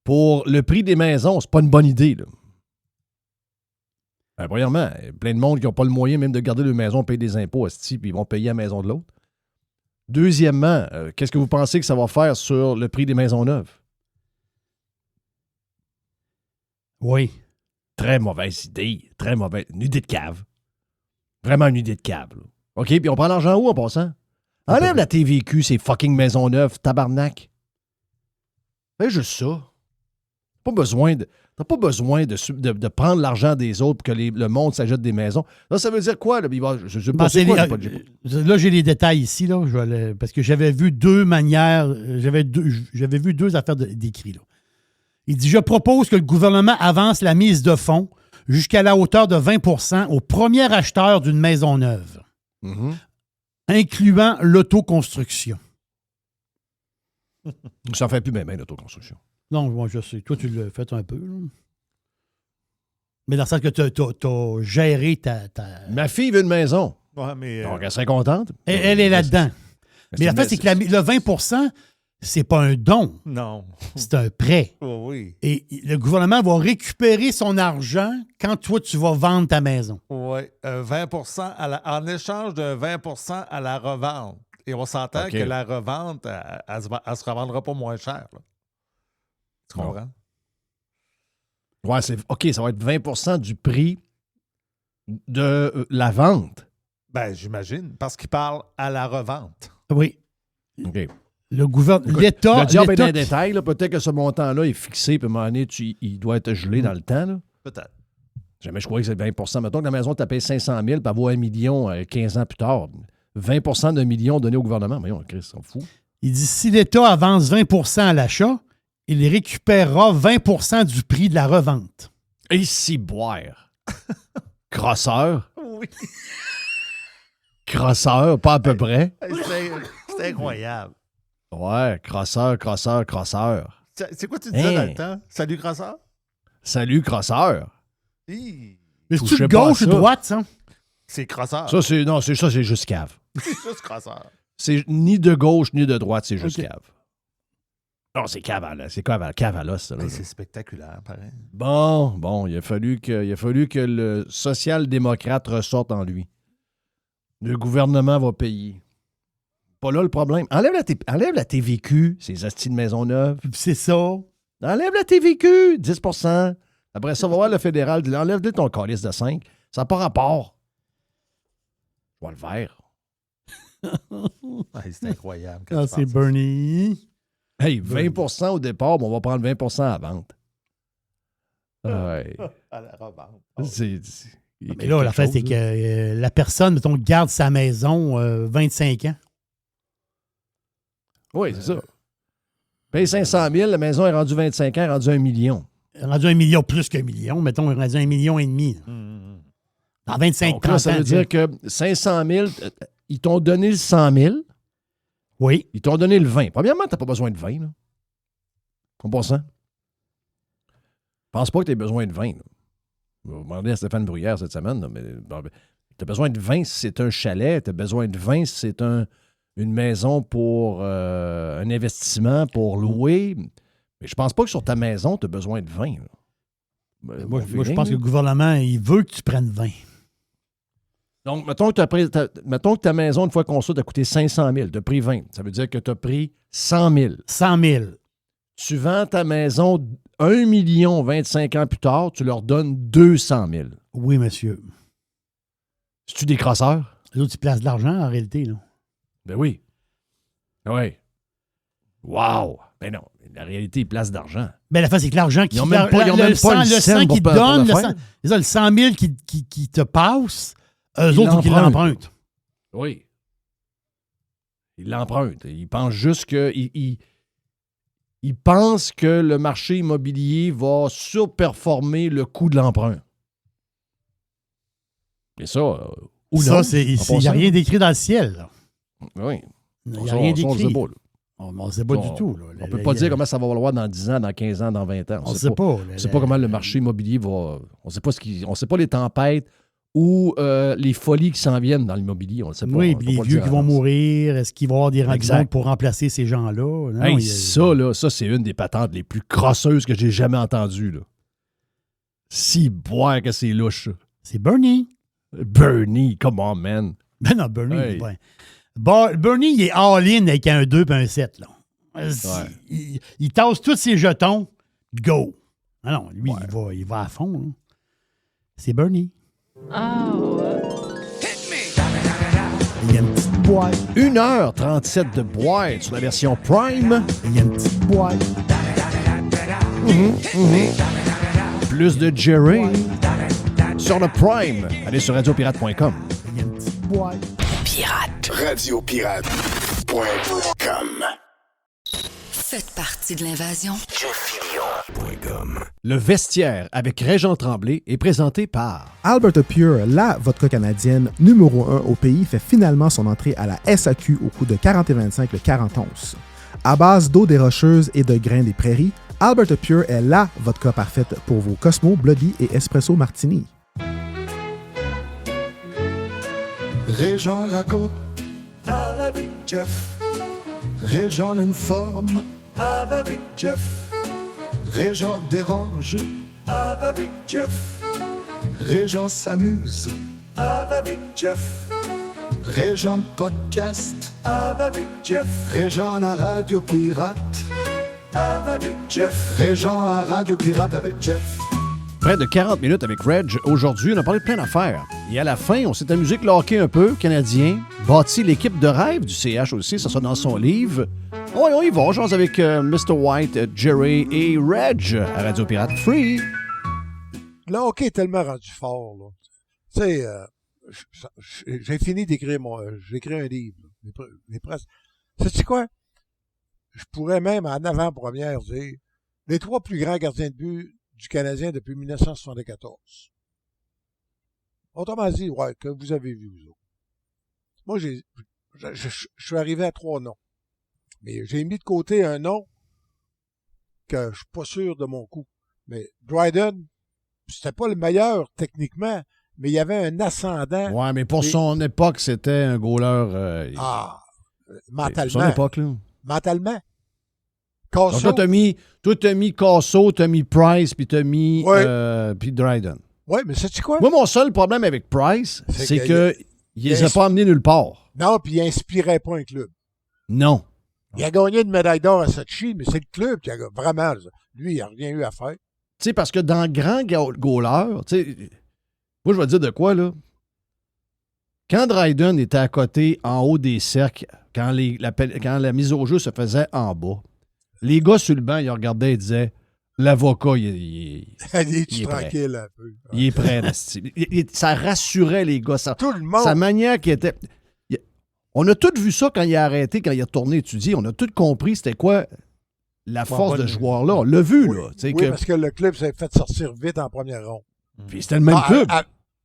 pour le prix des maisons, c'est pas une bonne idée, là. Ben, premièrement, plein de monde qui n'ont pas le moyen même de garder leur maison, payer des impôts, puis ils vont payer la maison de l'autre. Deuxièmement, qu'est-ce que vous pensez que ça va faire sur le prix des maisons neuves? Oui. Très mauvaise idée. Très mauvaise. Une idée de cave. Vraiment une idée de cave. Là. OK, puis on prend l'argent où en passant? Enlève la TVQ, ces fucking maisons neuves, tabarnak. Fais juste ça. T'as pas besoin de prendre l'argent des autres pour que le monde s'achète des maisons. Là, ça veut dire quoi? Là, je sais pas. Là, j'ai les détails ici, là, parce que j'avais vu 2 manières, j'avais vu 2 affaires d'écrit. Là. Il dit, je propose que le gouvernement avance la mise de fonds jusqu'à la hauteur de 20 % au premier acheteur d'une maison neuve, incluant l'autoconstruction. Ça ne fait plus bien l'autoconstruction. Non, moi, je sais. Toi, tu l'as fait un peu. Là. Mais dans le sens que tu as géré ta... Ma fille veut une maison. Ouais, mais, Donc, elle serait contente. Elle est là-dedans. Mais la fait, c'est que le 20 %, c'est pas un don. Non. C'est un prêt. Oh, oui. Et le gouvernement va récupérer son argent quand toi, tu vas vendre ta maison. Oui. 20 en échange de 20 % à la revente. Et on s'entend que la revente, elle se revendra pas moins cher. Là. Tu comprends? Ouais, OK, ça va être 20 % du prix de la vente. Ben, j'imagine. Parce qu'il parle à la revente. Oui. OK. Le gouvernement, l'État... Le diable est dans les l'État- détails. Là. Peut-être que ce montant-là est fixé, puis à un moment donné, il doit être gelé dans le temps. Là. Peut-être. Jamais je croyais que c'est 20 % Mettons que la maison, tu as payé 500 000, puis elle vaut 1 million 15 ans plus tard. 20 % d'1 million donné au gouvernement. Mais on Chris, on fout. Il dit, si l'État avance 20 % à l'achat, il récupérera 20 % du prix de la revente. Et si boire. Crosseur. Oui. Crosseur, pas à peu près. C'est incroyable. Ouais, crosseur. C'est quoi tu disais dans Hein? le temps? Salut, Crosseur? Salut, crosseur. Hi. Mais Touchez c'est-tu de pas à gauche ou ça. de droite, ça? C'est Crosseur. Ça, c'est juste cave. C'est juste Crosseur. C'est ni de gauche ni de droite, c'est juste OK. cave. Non, c'est cave à l'os, ça. Là. Hey, c'est spectaculaire, pareil. Bon, il a fallu que le social-démocrate ressorte en lui. Le gouvernement va payer. Pas là le problème. Enlève la TVQ, ces astis de maison neuve. C'est ça. Enlève la TVQ, 10 %. Après ça, va voir le fédéral. Enlève-le ton calice de 5. Ça n'a pas rapport. Je vois le vert. Hey, c'est incroyable. quand Ah, tu c'est penses. Bernie. Hey, 20 % au départ, on va prendre 20 % à la vente. Ouais. À la revente. Mais là, la fait, c'est que la personne, mettons, garde sa maison 25 ans. Oui, c'est ça. Paye 500 000, la maison est rendue 25 ans, elle est rendue 1 million. Rendu 1 million, plus qu'un million. Mettons, rendu 1,5 million. Dans 25 Donc là, ans. ça veut dire que 500 000, ils t'ont donné le 100 000, Oui. ils t'ont donné le 20. Premièrement, tu n'as pas besoin de 20. Là. En passant. Pense pas que tu aies besoin de 20. Là. Je vais demander à Stéphane Bruyère cette semaine, là, mais tu as besoin de 20 si c'est un chalet, tu as besoin de 20 si c'est une maison pour un investissement, pour louer. Mais je pense pas que sur ta maison, tu as besoin de 20. Là. Moi, je pense que le gouvernement, il veut que tu prennes 20. Donc, mettons que ta maison, une fois construite, t'a coûté 500 000. Tu as pris 20. Ça veut dire que tu as pris 100 000. 100 000. Tu vends ta maison 1 million 25 ans plus tard, tu leur donnes 200 000. Oui, monsieur. C'est-tu des crosseurs? Les autres, ils placent de l'argent, en réalité. Là. Ben oui. Oui. Wow! Ben non. La réalité, ils placent d'argent. Mais la fin, c'est que l'argent qui... Ils ont même pas le sang scène qui pour te pour donne, le le faire. 100 000 qui te passe, eux Ils autres, il faut qu'ils l'empruntent. l'empruntent. Oui. Ils l'empruntent. Ils pensent juste que... Ils pensent que le marché immobilier va surperformer le coût de l'emprunt. Et ça, ou Ça, non. il n'y a rien d'écrit dans le ciel. Là. Oui. Il n'y a Ça, rien ça, on le d'écrit. sait pas, là. On ne sait pas Ça, du tout. Là. On ne peut pas dire comment ça va valoir dans 10 ans, dans 15 ans, dans 20 ans. On ne sait pas. On ne sait pas comment le marché immobilier va... On ne sait pas les tempêtes ou les folies qui s'en viennent dans l'immobilier. On ne sait pas. Oui, On puis peut les pas le vieux dire qui à vont l'avance. mourir, est-ce qu'il va y avoir des Exact. rencontres pour remplacer ces gens-là? Non, Hey, ça, c'est une des patentes les plus crosseuses que j'ai jamais entendues. Là. Si boire que c'est louche. Ça. C'est Bernie. Bernie, come on, man. Ben non, Bernie, Hey. ouais. Bernie, il est all-in avec un 2 et un 7. Là. Il tasse tous ses jetons, go. Ah non, lui, il va à fond. Là. C'est Bernie. Il y a une petite boîte. 1h37 de boîte sur la version Prime. Il y a une petite boîte. Plus de Jerry sur le Prime. Allez sur radiopirate.com. Il y a une petite boîte. Pirate. Radiopirate.com. Faites partie de l'invasion. Jeff Fillion. RadioPirate.com. Le vestiaire avec Régent Tremblay est présenté par... Alberta Pure, la vodka canadienne numéro 1 au pays, fait finalement son entrée à la SAQ au coût de 40,25 le 40 onces. À base d'eau des Rocheuses et de grains des prairies, Alberta Pure est la vodka parfaite pour vos Cosmo, Bloody et Espresso Martini. Régent raconte avec Jeff. Régent informe avec Jeff. Régent dérange avec Jeff. Régent s'amuse avec Jeff. Régent podcast avec Jeff. Régent à Radio Pirate avec Jeff. Régent à Radio Pirate avec Jeff. Près de 40 minutes avec Reg. Aujourd'hui, on a parlé de plein d'affaires. Et à la fin, on s'est amusé avec le hockey un peu, canadien. Bâti l'équipe de rêve du CH aussi, ça sera dans son livre. Ouais, on y va, on jase avec Mr. White, Jerry et Reg à Radio Pirate Free. Le hockey est tellement rendu fort, là. Tu sais, j'ai fini d'écrire j'ai écrit un livre. Sais-tu quoi? Je pourrais même, en avant-première, dire les 3 plus grands gardiens de but du Canadien depuis 1974. Autrement dit, ouais, que vous avez vu, vous autres. Moi, je suis arrivé à 3 noms. Mais j'ai mis de côté un nom que je suis pas sûr de mon coup. Mais Dryden, c'était pas le meilleur techniquement, mais il y avait un ascendant. Ouais, mais pour son époque, c'était un goaler. Mentalement. Son époque, là. Mentalement. Donc, Casso. toi, t'as mis Casso, t'as mis Price, puis t'as mis puis Dryden. Oui, mais sais-tu quoi? Moi, mon seul problème avec Price, c'est que il les a pas amenés nulle part. Non, puis il inspirait pas un club. Non. Il a gagné une médaille d'or à Sochi, mais c'est le club qui a vraiment... Lui, il n'a rien eu à faire. Tu sais, parce que dans grand goaler, tu sais, moi, je vais te dire de quoi, là. Quand Dryden était à côté, en haut des cercles, quand la mise au jeu se faisait en bas, les gars sur le banc, ils regardaient et disaient l'avocat, il est tranquille un peu. Il est prêt. Ça rassurait les gars. Tout le monde. Sa manière qui était... On a tous vu ça quand il a arrêté, quand il a retourné étudier. On a tous compris c'était quoi la force de ce joueur-là. On l'a vu, là. Oui, parce que le club s'est fait sortir vite en première ronde. Puis c'était le même club.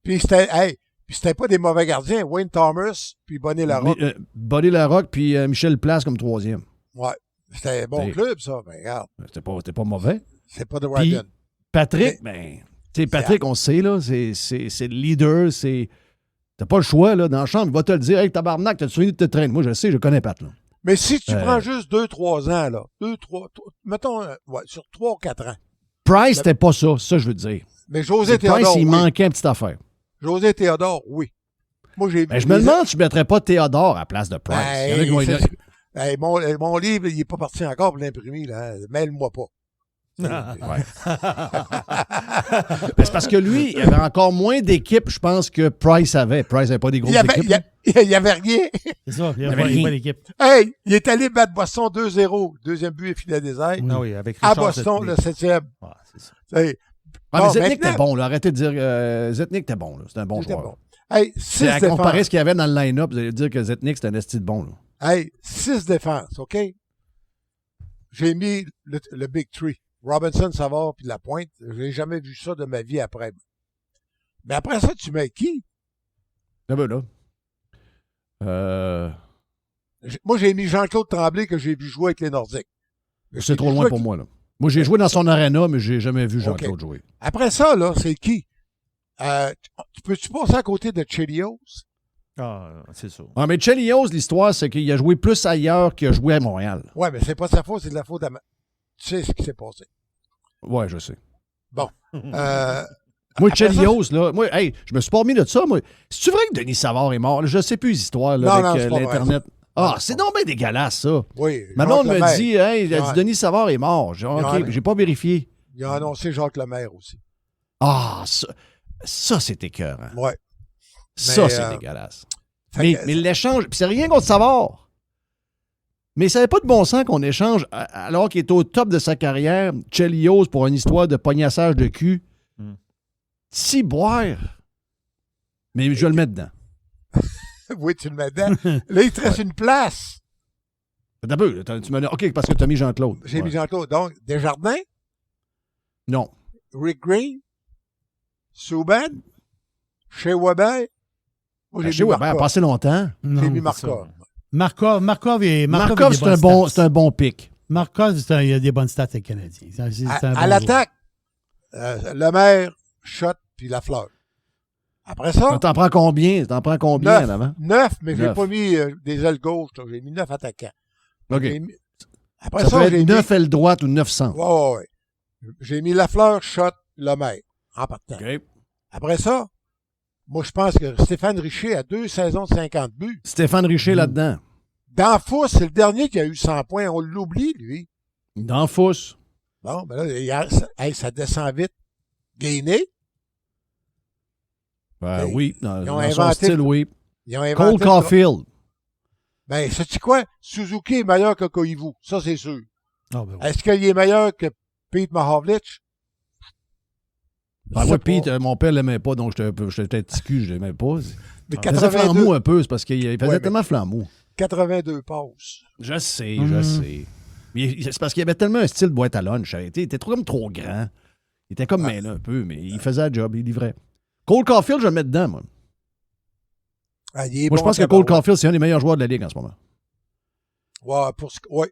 Puis c'était pas des mauvais gardiens. Wayne Thomas, puis Bonnie Larocque. Bonnie Larocque, puis Michel Place comme 3e. Ouais. C'était un bon club, ça. Mais regarde. C'était pas mauvais. C'est pas de Ryden. Patrick, Patrick, on sait, là, c'est le leader, t'as pas le choix, là, dans la chambre, il va te le dire. Hey, tabarnak, t'as souvenir de te traîner. Moi, je sais, je connais Pat, là. Mais si tu prends juste 2-3 ans, là, mettons, sur 3 ou 4 ans. Price, c'était pas ça, je veux dire. Mais José Théodore, Price, il manquait une petite affaire. José Théodore, oui. Moi, j'ai je me demande si je ne mettrais pas Théodore à la place de Price. Mon livre, il n'est pas parti encore pour l'imprimer, là. Mêle-moi pas. C'est parce que lui, il avait encore moins d'équipes, je pense, que Price avait. Price n'avait pas des grosses équipes. Il n'y avait rien. C'est ça, il n'y avait pas d'équipe. Hey, il est allé battre Boston 2-0. Deuxième but et filet des airs. Ah oui, avec Richard à Boston, le 7e. Ah, c'est ça. Mais Zetnik était bon, là. Arrêtez de dire Zetnik était bon, là. C'était un bon joueur. Bon. Hey, 6 à défenses. comparer ce qu'il y avait dans le line-up, vous allez dire que Zetnik, c'était un esti de bon, là. Hey, 6 défenses, OK? J'ai mis le Big Three. Robinson, Savard, puis Lapointe. Je n'ai jamais vu ça de ma vie après. Mais après ça, tu mets qui? Là. Moi, j'ai mis Jean-Claude Tremblay que j'ai vu jouer avec les Nordiques. C'est trop loin pour moi, là. Moi, j'ai joué dans son arena, mais j'ai jamais vu Jean-Claude jouer. Après ça, là, c'est qui? Peux-tu passer à côté de Chelios? Ah, c'est ça. Ah, mais Chelios, l'histoire, c'est qu'il a joué plus ailleurs qu'il a joué à Montréal. Ouais, mais c'est pas sa faute, c'est de la faute à... Tu sais ce qui s'est passé. Ouais, je sais. Bon. Moi, Chelios, là, je me suis pas remis de ça, moi. C'est-tu vrai que Denis Savard est mort? Je sais plus les histoires, là, avec l'Internet. Ah, c'est donc bien dégueulasse, ça. Oui. Manon me dit, il a dit Denis Savard est mort. J'ai pas vérifié. Il a annoncé Jacques Lemaire aussi. Ah, ça c'est écœurant. Ouais. Ça, c'est dégueulasse. Mais l'échange, puis c'est rien contre Savard. Mais ça n'avait pas de bon sens qu'on échange, alors qu'il est au top de sa carrière, Chelios pour une histoire de pognassage de cul. Ciboire. Mais je vais le mettre dedans. Oui, tu le mets dedans. Là, il te reste une place. T'as peu, tu m'as dit, OK, parce que tu as mis Jean-Claude. J'ai mis Jean-Claude. Donc, Desjardins, Non. Rick Green, Subban, Shea Weber. Moi, Chez Weber, a passé longtemps. J'ai mis c'est ça. Markov. Markov, Markov, c'est un bon pic. Markov, il a des bonnes stats avec le Canadien. À l'attaque, Lemaire, Schott, puis Lafleur. Après ça, T'en prends combien? En avant? 9, mais j'ai 9. pas mis des ailes gauches. J'ai mis 9 attaquants. OK. Après Ça ça, peut j'ai être 9 ailes droite ou 9 centres. Ouais. J'ai mis Lafleur, Schott, Lemaire, en partant. OK. Après ça, moi, je pense que Stéphane Richer a 2 saisons de 50 buts. Stéphane Richer là-dedans. Dans Fous, c'est le dernier qui a eu 100 points. On l'oublie, lui. Dans Fous. Bon, ben là, ça descend vite. Gainé. Ben, Ils oui. ont Dans son inventé- style, oui. Ils ont Cole inventé... Caulfield. Ben, sais-tu quoi? Suzuki est meilleur que Koivu. Ça, c'est sûr. Ah, ben oui. Est-ce qu'il est meilleur que Pete Mahovlich? Ben, Je moi, sais Pete, pas. mon père l'aimait pas, donc j'étais un petit cul, je l'aimais pas. Mais Il faisait flambeau 82, un peu, c'est parce qu'il faisait Ouais, mais- tellement flambeau. 82 passes. Je sais. Mais c'est parce qu'il avait tellement un style boîte à lunch. Il était trop grand. Il était comme mêlé un peu, mais il faisait le job, il livrait. Cole Caulfield, je le mets dedans, moi. Ah, il est Moi, je bon, pense que Cole Caulfield, c'est un des meilleurs joueurs de la Ligue en ce moment. Ouais.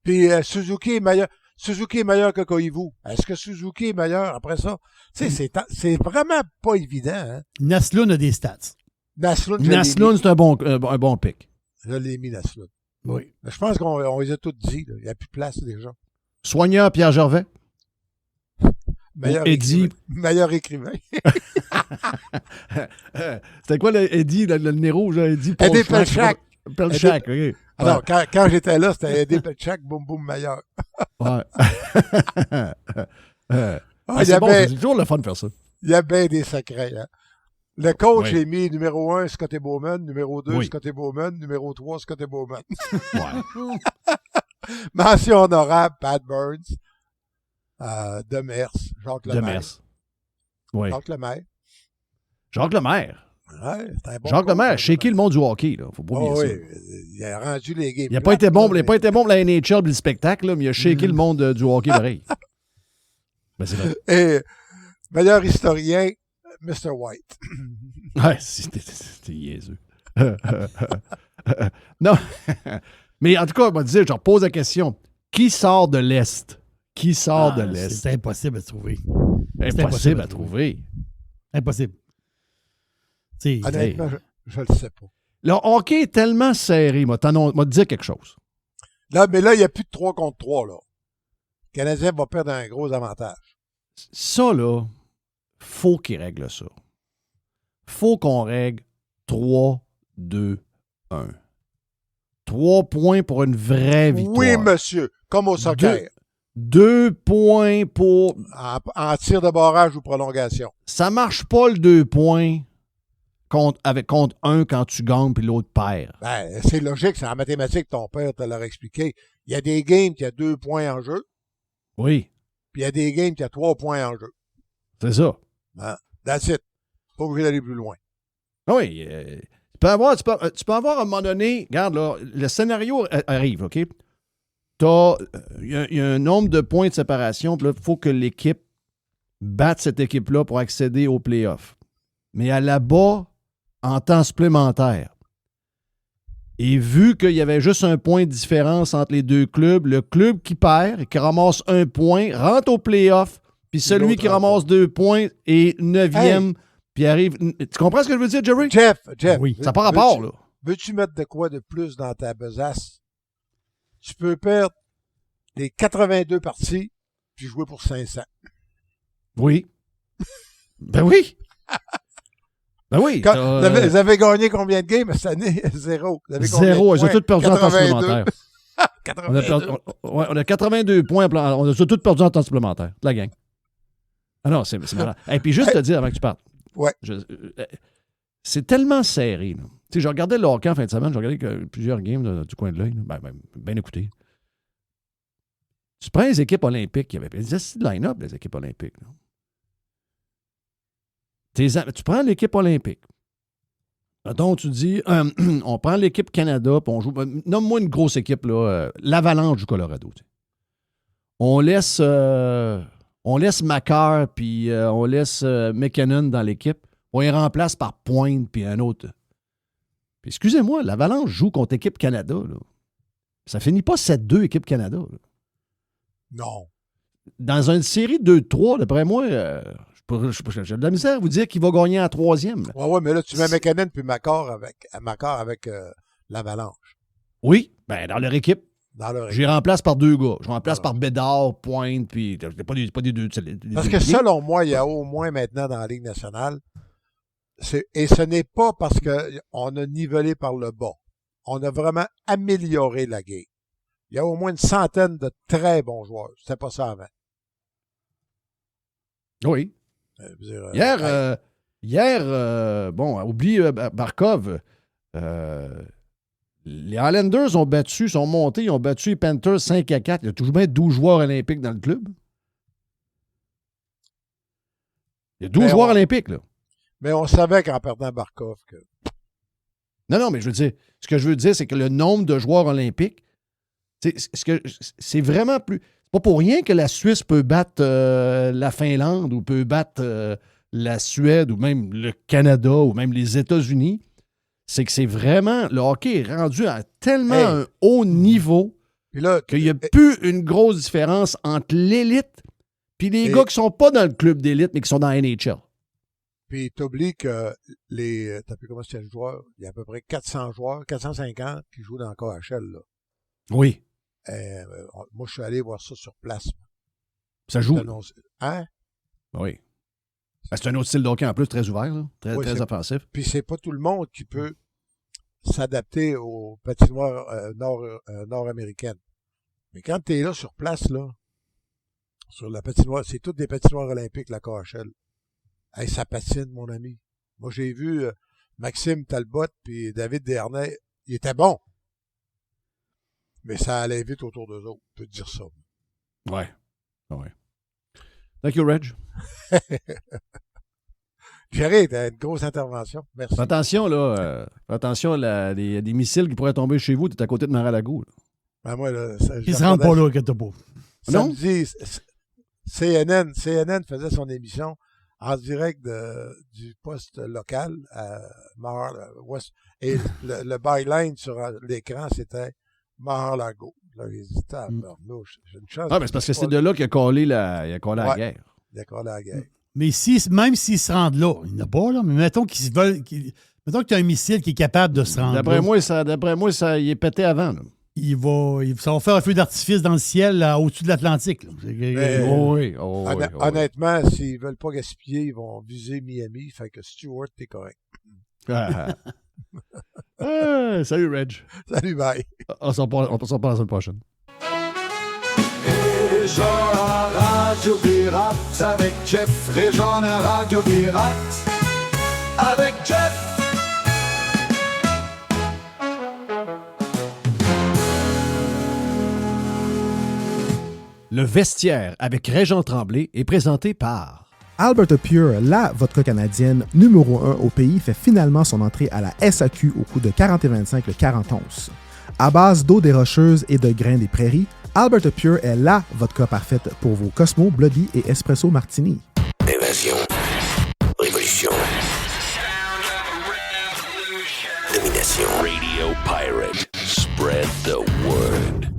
Puis Suzuki est meilleur que Koivu. Est-ce que Suzuki est meilleur après ça? Tu sais, c'est vraiment pas évident. Hein? Naslund a des stats. Naslund, Naslund, c'est un bon pick. je l'ai mis, Naslund. Oui. Je pense qu'on les a tous dit. Là. Il n'y a plus de place déjà. Soigneur Pierre Gervais. Eddie. Meilleur écrivain. C'était quoi Eddie, le nez rouge, Eddie? Eddie Pelchak. Pelchak, OK. Alors, quand j'étais là, c'était Eddie Pelchak, boum boum meilleur. Ouais. Il y c'est bon, avait- c'est toujours le fun de faire ça. Il y a bien des secrets. Hein? Le coach, Oui. j'ai mis numéro 1, Scotty Bowman, numéro 2, Oui. Scotty Bowman, numéro 3, Scotty Bowman. Ouais. Mention honorable, Pat Burns, Demers, Jacques Lemaire. Demers. Oui. Jacques Lemaire. Jacques Lemaire. Ouais, c'est un bon Jacques coach, Lemaire, shaké le monde du hockey, là. Faut pas oublier Oh, ça. oui, il a rendu les games. Il n'a pas été bon, pour la NHL et le spectacle, là, mais il a shaké le monde du hockey pareil. Ben, c'est vrai. Et meilleur historien, Mr. White. Ouais, c'était niaiseux. Non. Mais en tout cas, on va dire, je repose la question. Qui sort de l'Est? Qui sort de l'Est? C'est impossible à trouver. Impossible à trouver. Impossible. Tu sais, Honnêtement, je ne le sais pas. Le hockey est tellement serré, moi, te dire quelque chose. Là, mais là, il n'y a plus de 3 contre 3, là. Le Canadien va perdre un gros avantage. Ça, là, faut qu'il règle ça. Faut qu'on règle 3, 2, 1. 3 points pour une vraie victoire. Oui, monsieur. Comme au soccer. 2 points pour... En tir de barrage ou prolongation. Ça marche pas le 2 points contre un quand tu gagnes puis l'autre perd. Ben, c'est logique, c'est en mathématiques, ton père te l'a expliqué. Il y a des games qui a 2 points en jeu, Oui, puis il y a des games qui a 3 points en jeu. c'est ça. Hein? That's it. Pas obligé d'aller plus loin. Ah oui, tu peux avoir à un moment donné, regarde là, le scénario arrive, OK? Il y a un nombre de points de séparation, puis là, il faut que l'équipe batte cette équipe-là pour accéder aux playoffs. Mais à la bas, en temps supplémentaire. Et vu qu'il y avait juste un point de différence entre les deux clubs, le club qui perd et qui ramasse un point rentre aux playoffs, puis celui L'autre qui ramasse 2 points est 9e, puis arrive... Tu comprends ce que je veux dire, Jerry? Jeff, Oui. Ça n'a pas rapport, là. Veux-tu mettre de quoi de plus dans ta besace? Tu peux perdre les 82 parties puis jouer pour 500. Oui. Ben oui. Ben oui. Vous avez gagné combien de games cette année? Zéro. Vous avez combien de Zéro. Ils ont points? tous perdu en temps 82. supplémentaire. On a 82 points. On a tous perdu en temps supplémentaire. La gang. Ah non, c'est malade. Et puis juste te dire avant que tu partes. Ouais. C'est tellement serré. Là. Tu sais, je regardais le hockey en fin de semaine. J'ai regardé plusieurs games du coin de l'œil. Ben écoutez. Tu prends les équipes olympiques. Il y avait des line-up, les équipes olympiques. Là. Tu prends l'équipe olympique. Mettons, tu dis, on prend l'équipe Canada, puis on joue. Nomme-moi une grosse équipe, là, l'Avalanche du Colorado. Tu sais. On laisse on laisse Macar puis on laisse McKinnon dans l'équipe. On les remplace par Pointe puis un autre. Puis excusez-moi, l'Avalanche joue contre Équipe Canada. Là. Ça finit pas 7-2 Équipe Canada. Là. Non. Dans une série 2-3, d'après moi, j'ai de la misère à vous dire qu'il va gagner en troisième. Ouais, mais là, tu mets McKinnon puis Macar avec l'Avalanche. Oui, ben dans leur équipe. Je les remplace par 2 gars. Je remplace par Bédard, Pointe, puis pas des deux. Parce que selon moi, il y a au moins maintenant dans la Ligue nationale, et ce n'est pas parce qu'on a nivelé par le bas. On a vraiment amélioré la game. Il y a au moins une centaine de très bons joueurs. C'était pas ça avant. Oui. Hier, oublie Barkov. Les Highlanders sont montés, ils ont battu les Panthers 5-4. Il y a toujours bien 12 joueurs olympiques dans le club. Il y a 12 joueurs olympiques, là. Mais on savait qu'en perdant Barkov que... Non, mais je veux dire, ce que je veux dire, c'est que le nombre de joueurs olympiques, c'est vraiment plus... C'est pas pour rien que la Suisse peut battre la Finlande ou peut battre la Suède ou même le Canada ou même les États-Unis. C'est que c'est vraiment... Le hockey est rendu à tellement un haut niveau qu'il n'y a plus une grosse différence entre l'élite puis les gars qui sont pas dans le club d'élite mais qui sont dans la NHL. Puis t'oublies que t'as plus comment c'est le joueur? Il y a à peu près 400 joueurs, 450 qui jouent dans le KHL. Là. Oui. Moi, je suis allé voir ça sur place. Ça joue. Hein? Oui. C'est un autre style de hockey en plus, très ouvert, là. Très offensif. Puis c'est pas tout le monde qui peut s'adapter aux patinoires nord-américaines. Mais quand tu es là sur place, là, sur la patinoire, c'est toutes des patinoires olympiques, la KHL. Hey, ça patine, mon ami. Moi, j'ai vu Maxime Talbot puis David Desharnais. Ils étaient bons. Mais ça allait vite autour d'eux autres. On peut dire ça. Ouais. Thank you, Reg. Jerry, t'as une grosse intervention. Merci. Attention, là. Il y a des missiles qui pourraient tomber chez vous. Tu es à côté de Mar-a-Lago. Ben moi, là, ils se rendent pas là, inquiète pas. Samedi, CNN faisait son émission en direct du poste local à Mar-a-Lago. Et le byline sur l'écran, c'était Mar-a-Lago. Là, ils hésitaient à j'ai une chance. Ah, mais c'est parce que c'est de là qu'il a collé la guerre. Il a collé la guerre. Mais même s'ils se rendent là, il n'y en a pas, là, mais mettons qu'ils veulent. Mettons que tu as un missile qui est capable de se rendre d'après là. moi, il est pété avant. Là. Ça va faire un feu d'artifice dans le ciel là, au-dessus de l'Atlantique. Honnêtement, s'ils ne veulent pas gaspiller, ils vont viser Miami. Fait que Stewart, t'es correct. Salut, Reg. Salut, bye. On s'en parle la semaine prochaine. Région Radio Pirate avec Jeff. Région Radio Pirate avec Jeff. Le vestiaire avec Régent Tremblay est présenté par Alberta Pure, la vodka canadienne numéro 1 au pays, fait finalement son entrée à la SAQ au coût de 40,25 le 40 onces. À base d'eau des Rocheuses et de grains des prairies, Alberta Pure est la vodka parfaite pour vos Cosmo, Bloody et Espresso Martini. Invasion. Révolution. Domination. Radio Pirate. Spread the word.